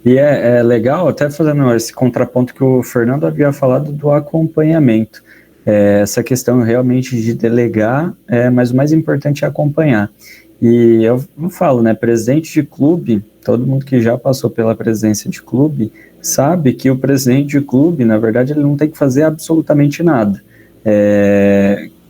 E é legal, até fazendo esse contraponto que o Fernando havia falado do acompanhamento. Essa questão realmente de delegar, mas o mais importante é acompanhar. E eu falo, né, presidente de clube, todo mundo que já passou pela presidência de clube, sabe que o presidente de clube, na verdade, ele não tem que fazer absolutamente nada.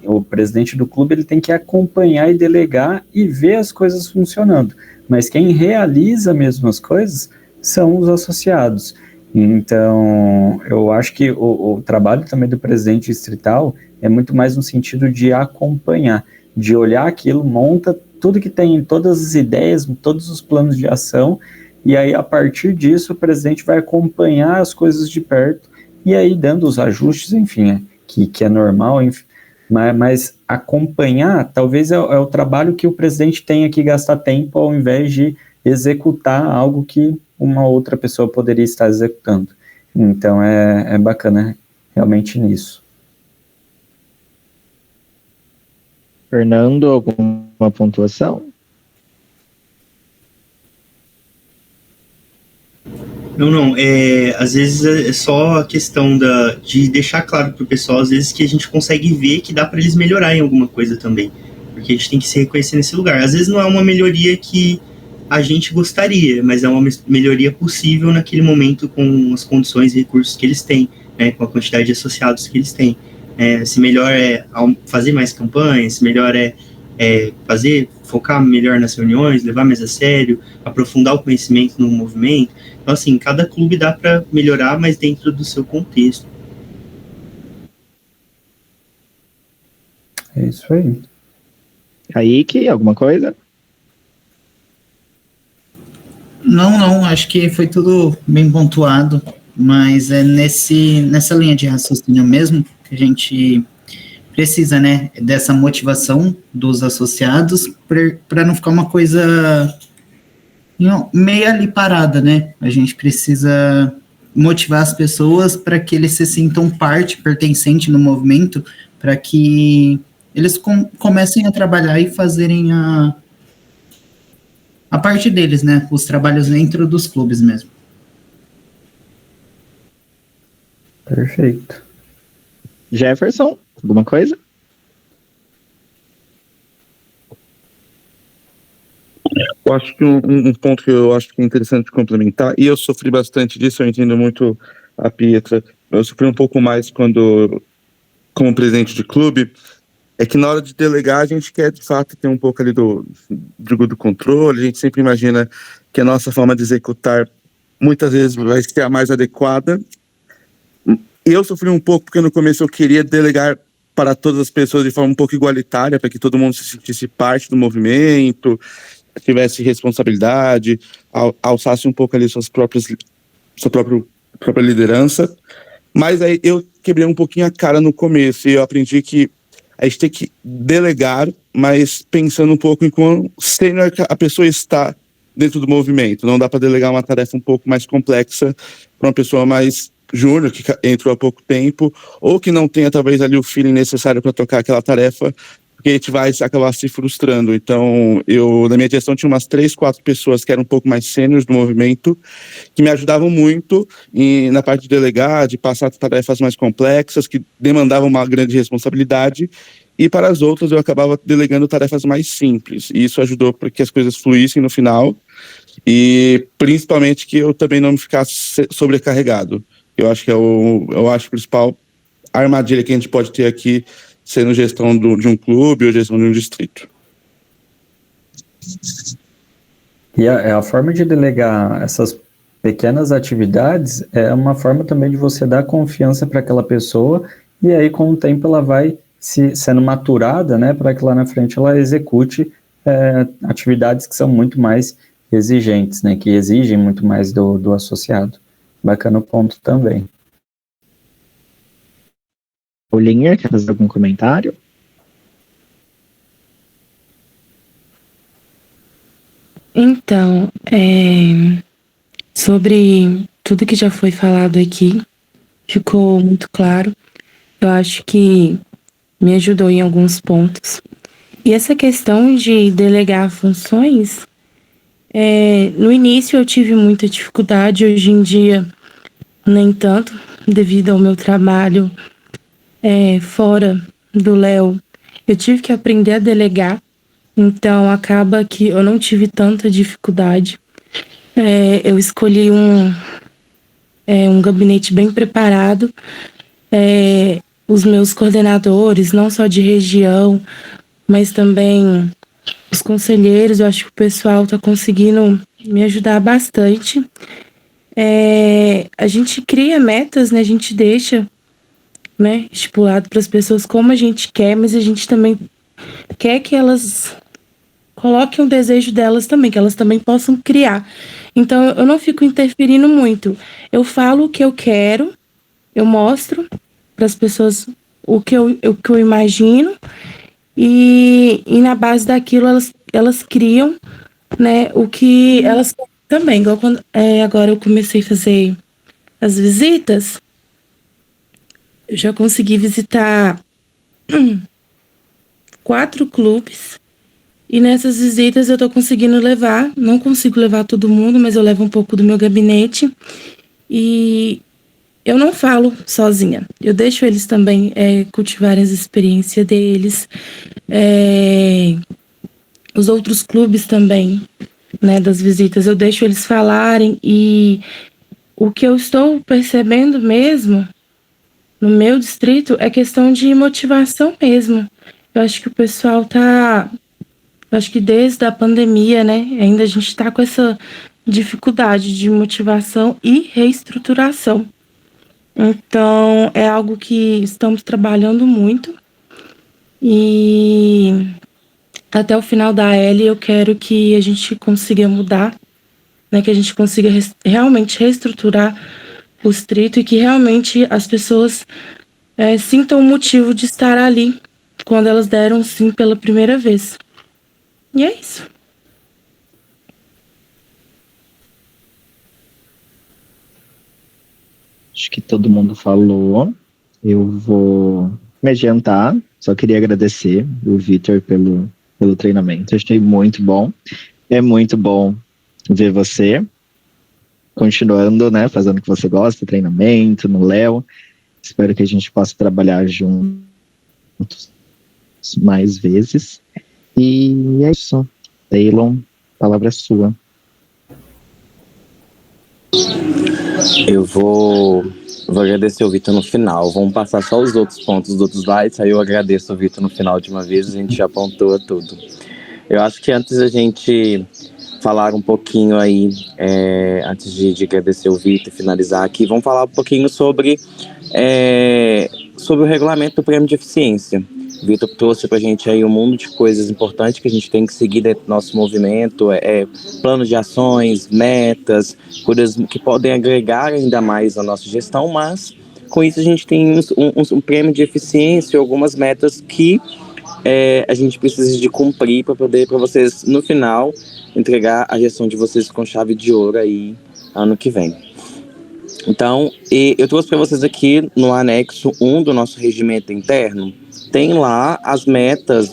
O presidente do clube, ele tem que acompanhar e delegar e ver as coisas funcionando. Mas quem realiza mesmo as coisas são os associados. Então, eu acho que o trabalho também do presidente distrital é muito mais no sentido de acompanhar, de olhar aquilo, monta tudo que tem, todas as ideias, todos os planos de ação, e aí, a partir disso, o presidente vai acompanhar as coisas de perto, e aí, dando os ajustes, enfim, que é normal, enfim, mas acompanhar, talvez é o trabalho que o presidente tenha que gastar tempo, ao invés de executar algo que uma outra pessoa poderia estar executando. Então é bacana realmente nisso.
Fernando, alguma pontuação?
Não, às vezes é só a questão de deixar claro pro pessoal, às vezes, que a gente consegue ver que dá para eles melhorarem alguma coisa também, porque a gente tem que se reconhecer nesse lugar. Às vezes não é uma melhoria que a gente gostaria, mas é uma melhoria possível naquele momento com as condições e recursos que eles têm, né, com a quantidade de associados que eles têm. Se melhor é fazer mais campanhas, se melhor é focar melhor nas reuniões, levar mais a sério, aprofundar o conhecimento no movimento. Então, assim, cada clube dá para melhorar, mas dentro do seu contexto.
É isso aí.
Kaique, alguma coisa?
Não, acho que foi tudo bem pontuado, mas é nessa linha de raciocínio mesmo que a gente precisa, né, dessa motivação dos associados para não ficar uma coisa meio ali parada, né? A gente precisa motivar as pessoas para que eles se sintam pertencente no movimento, para que eles comecem a trabalhar e fazerem a parte deles, né? Os trabalhos dentro dos clubes mesmo.
Perfeito.
Jefferson, alguma coisa?
Eu acho que um ponto que eu acho que é interessante complementar, e eu sofri bastante disso, eu entendo muito a Pietra, eu sofri um pouco mais como presidente de clube, é que na hora de delegar a gente quer de fato ter um pouco ali do controle, a gente sempre imagina que a nossa forma de executar muitas vezes vai ser a mais adequada. Eu sofri um pouco porque no começo eu queria delegar para todas as pessoas de forma um pouco igualitária, para que todo mundo se sentisse parte do movimento, tivesse responsabilidade, alçasse um pouco ali sua própria liderança. Mas aí eu quebrei um pouquinho a cara no começo e eu aprendi que a gente tem que delegar, mas pensando um pouco em quão sênior a pessoa está dentro do movimento. Não dá para delegar uma tarefa um pouco mais complexa para uma pessoa mais júnior, que entrou há pouco tempo, ou que não tenha talvez ali o feeling necessário para tocar aquela tarefa, porque a gente vai acabar se frustrando. Então, na minha gestão, tinha umas 3, 4 pessoas que eram um pouco mais sêniores do movimento, que me ajudavam muito na parte de delegar, de passar tarefas mais complexas, que demandavam uma grande responsabilidade, e para as outras eu acabava delegando tarefas mais simples, e isso ajudou para que as coisas fluíssem no final, e principalmente que eu também não me ficasse sobrecarregado. Eu acho que eu acho a principal armadilha que a gente pode ter aqui, sendo gestão de um clube ou gestão de um distrito.
E a forma de delegar essas pequenas atividades é uma forma também de você dar confiança para aquela pessoa, e aí com o tempo ela vai sendo maturada, né, para que lá na frente ela execute atividades que são muito mais exigentes, né, que exigem muito mais do associado. Bacana o ponto também.
O Linher, quer fazer algum comentário?
Então, sobre tudo que já foi falado aqui, ficou muito claro. Eu acho que me ajudou em alguns pontos. E essa questão de delegar funções, no início eu tive muita dificuldade, hoje em dia nem tanto, devido ao meu trabalho fora do Léo. Eu tive que aprender a delegar, então acaba que eu não tive tanta dificuldade. Eu escolhi um gabinete bem preparado, os meus coordenadores, não só de região, mas também os conselheiros. Eu acho que o pessoal está conseguindo me ajudar bastante. A gente cria metas, né? A gente deixa, né, estipulado para as pessoas como a gente quer, mas a gente também quer que elas coloquem o desejo delas também, que elas também possam criar. Então, eu não fico interferindo muito. Eu falo o que eu quero, eu mostro para as pessoas o que eu imagino, e na base daquilo elas criam, né, o que elas querem também, igual quando agora eu comecei a fazer as visitas, eu já consegui visitar 4 clubes. E nessas visitas eu tô conseguindo levar, não consigo levar todo mundo, mas eu levo um pouco do meu gabinete. E eu não falo sozinha, eu deixo eles também cultivarem as experiências deles. Os outros clubes também, né, das visitas, eu deixo eles falarem. E o que eu estou percebendo mesmo no meu distrito é questão de motivação mesmo. Eu acho que o pessoal acho que desde a pandemia, né, ainda a gente está com essa dificuldade de motivação e reestruturação. Então, é algo que estamos trabalhando muito. E até o final da L eu quero que a gente consiga mudar, né, que a gente consiga realmente reestruturar o distrito e que realmente as pessoas sintam o motivo de estar ali quando elas deram sim pela primeira vez. E é isso.
Acho que todo mundo falou. Eu vou me adiantar. Só queria agradecer o Vitor pelo treinamento. Achei muito bom. É muito bom ver você continuando, né, fazendo o que você gosta, treinamento, no Léo. Espero que a gente possa trabalhar juntos mais vezes. E é isso. Taylor, a palavra é sua.
Eu vou agradecer o Vitor no final. Vamos passar só os outros pontos dos outros slides, aí eu agradeço o Vitor no final de uma vez, a gente já pontua tudo. Eu acho que antes a gente falar um pouquinho aí, antes de agradecer o Vitor e finalizar aqui, vamos falar um pouquinho sobre o regulamento do prêmio de eficiência. O Vitor trouxe pra gente aí um mundo de coisas importantes que a gente tem que seguir dentro do nosso movimento, planos de ações, metas, coisas que podem agregar ainda mais a nossa gestão, mas com isso a gente tem um prêmio de eficiência, algumas metas que a gente precisa de cumprir para vocês, no final, entregar a gestão de vocês com chave de ouro aí ano que vem. Então, eu trouxe para vocês aqui no anexo 1 do nosso regimento interno, tem lá as metas,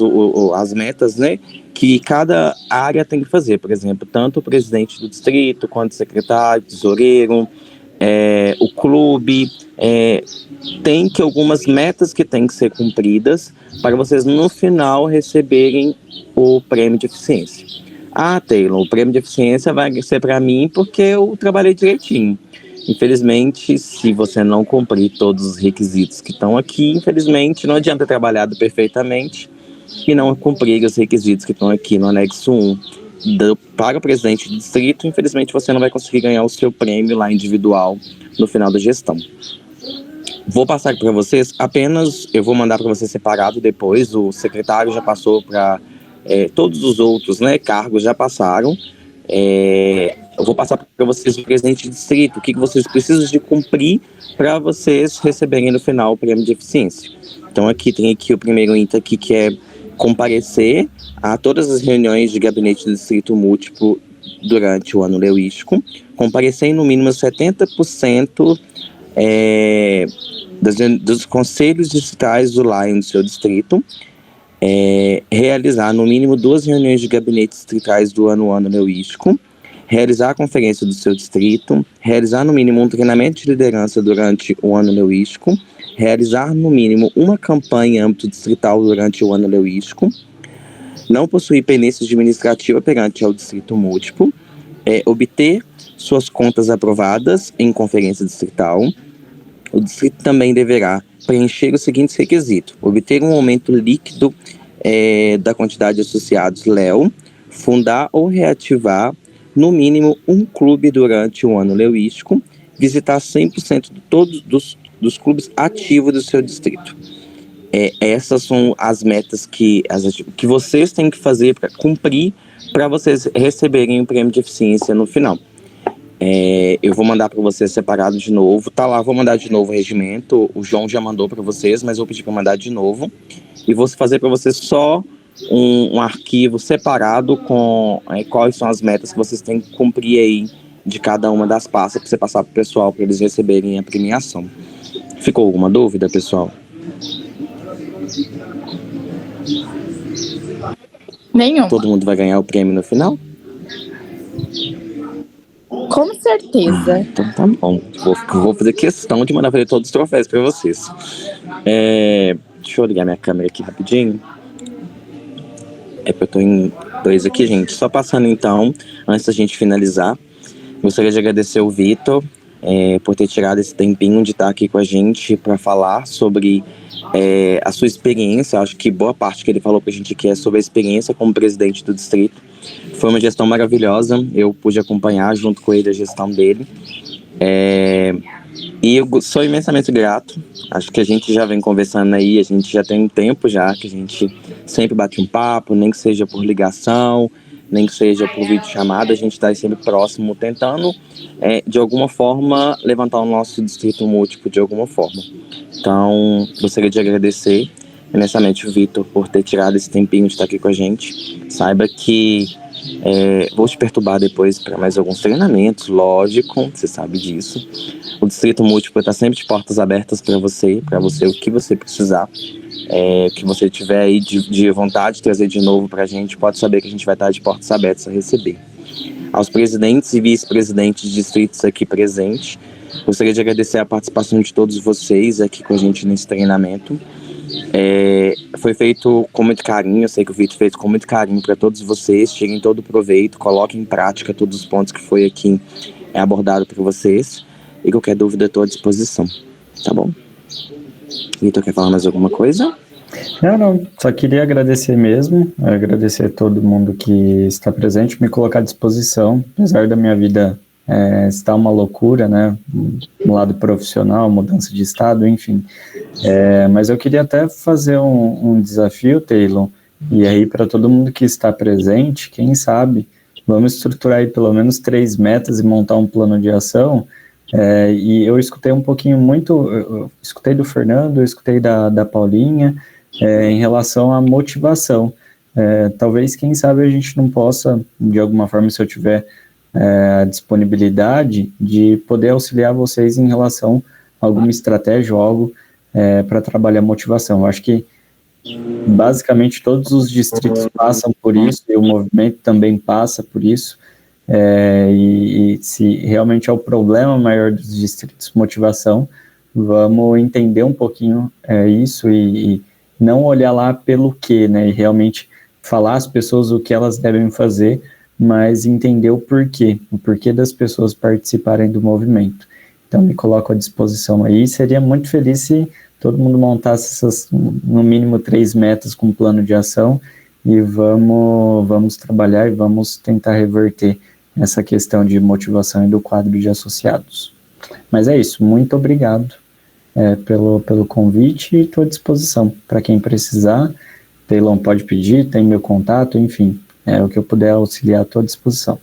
né, que cada área tem que fazer. Por exemplo, tanto o presidente do distrito, quanto o secretário, tesoureiro, o clube, tem que algumas metas que têm que ser cumpridas para vocês no final receberem o prêmio de eficiência. Taylor, o prêmio de eficiência vai ser para mim porque eu trabalhei direitinho. Infelizmente, se você não cumprir todos os requisitos que estão aqui, infelizmente não adianta ter trabalhado perfeitamente e não cumprir os requisitos que estão aqui no anexo 1 para o presidente do distrito. Infelizmente, você não vai conseguir ganhar o seu prêmio lá individual no final da gestão. Vou passar para vocês apenas, eu vou mandar para vocês separado depois, o secretário já passou para todos os outros, né, cargos já passaram. Eu vou passar para vocês o presidente de distrito, o que vocês precisam de cumprir para vocês receberem no final o prêmio de eficiência. Então tem aqui o primeiro item aqui, que é comparecer a todas as reuniões de gabinete do distrito múltiplo durante o ano leuístico, comparecer em no mínimo 70% dos conselhos distritais do Lion do seu distrito, realizar no mínimo 2 reuniões de gabinete distritais do ano leuístico, realizar a conferência do seu distrito, realizar no mínimo um treinamento de liderança durante o ano leuístico, realizar no mínimo uma campanha em âmbito distrital durante o ano leuístico, não possuir pendência administrativa perante ao distrito múltiplo, obter suas contas aprovadas em conferência distrital. O distrito também deverá preencher os seguintes requisitos: obter um aumento líquido da quantidade de associados LEO, fundar ou reativar no mínimo um clube durante o ano leuístico, visitar 100% de todos dos clubes ativos do seu distrito. Essas são as metas que vocês têm que fazer para cumprir, para vocês receberem o prêmio de eficiência no final. Eu vou mandar para vocês separado de novo, tá lá, vou mandar de novo o regimento, o João já mandou para vocês, mas eu vou pedir para mandar de novo, e vou fazer para vocês só um arquivo separado com quais são as metas que vocês têm que cumprir aí de cada uma das pastas para você passar para o pessoal, para eles receberem a premiação. Ficou alguma dúvida, pessoal?
Nenhuma.
Todo mundo vai ganhar o prêmio no final?
Com certeza.
Então tá bom. Vou fazer questão de mandar fazer todos os troféus para vocês. Deixa eu ligar minha câmera aqui rapidinho. Porque eu tô em 2 aqui, gente. Só passando então, antes da gente finalizar, gostaria de agradecer o Vitor por ter tirado esse tempinho de estar aqui com a gente para falar sobre a sua experiência. Acho que boa parte que ele falou pra gente aqui é sobre a experiência como presidente do distrito. Foi uma gestão maravilhosa, eu pude acompanhar junto com ele a gestão dele. E eu sou imensamente grato. Acho que a gente já vem conversando aí, a gente já tem um tempo já que a gente sempre bate um papo, nem que seja por ligação, nem que seja por videochamada, a gente está sempre próximo, tentando de alguma forma levantar o nosso distrito múltiplo de alguma forma. Então, gostaria de agradecer imensamente o Vitor por ter tirado esse tempinho de estar aqui com a gente. Saiba que vou te perturbar depois para mais alguns treinamentos, lógico, você sabe disso. O Distrito Múltiplo está sempre de portas abertas para você o que você precisar. O que você tiver aí de vontade de trazer de novo para a gente, pode saber que a gente vai estar de portas abertas a receber. Aos presidentes e vice-presidentes de distritos aqui presentes, gostaria de agradecer a participação de todos vocês aqui com a gente nesse treinamento. Foi feito com muito carinho, eu sei que o Vitor fez com muito carinho para todos vocês, tirem todo o proveito, coloquem em prática todos os pontos que foi aqui abordado por vocês, e qualquer dúvida eu estou à disposição, tá bom? Vitor, quer falar mais alguma coisa?
Não, só queria agradecer mesmo, agradecer a todo mundo que está presente, me colocar à disposição, apesar da minha vida estar uma loucura, né, no lado profissional, mudança de estado, enfim, mas eu queria até fazer um desafio, Taylor, e aí para todo mundo que está presente, quem sabe, vamos estruturar aí pelo menos 3 metas e montar um plano de ação. E eu escutei um pouquinho eu escutei do Fernando, eu escutei da Paulinha, em relação à motivação. Talvez, quem sabe, a gente não possa, de alguma forma, se eu tiver a disponibilidade, de poder auxiliar vocês em relação a alguma estratégia ou algo para trabalhar a motivação. Eu acho que, basicamente, todos os distritos passam por isso, e o movimento também passa por isso. E se realmente é o problema maior dos distritos, motivação, vamos entender um pouquinho isso e não olhar lá pelo que, né, e realmente falar às pessoas o que elas devem fazer, mas entender o porquê das pessoas participarem do movimento. Então me coloco à disposição aí, seria muito feliz se todo mundo montasse essas, no mínimo 3 metas com plano de ação, e vamos trabalhar e vamos tentar reverter essa questão de motivação e do quadro de associados. Mas é isso, muito obrigado pelo convite, e estou à disposição para quem precisar. Taylor pode pedir, tem meu contato, enfim, o que eu puder auxiliar, estou à disposição.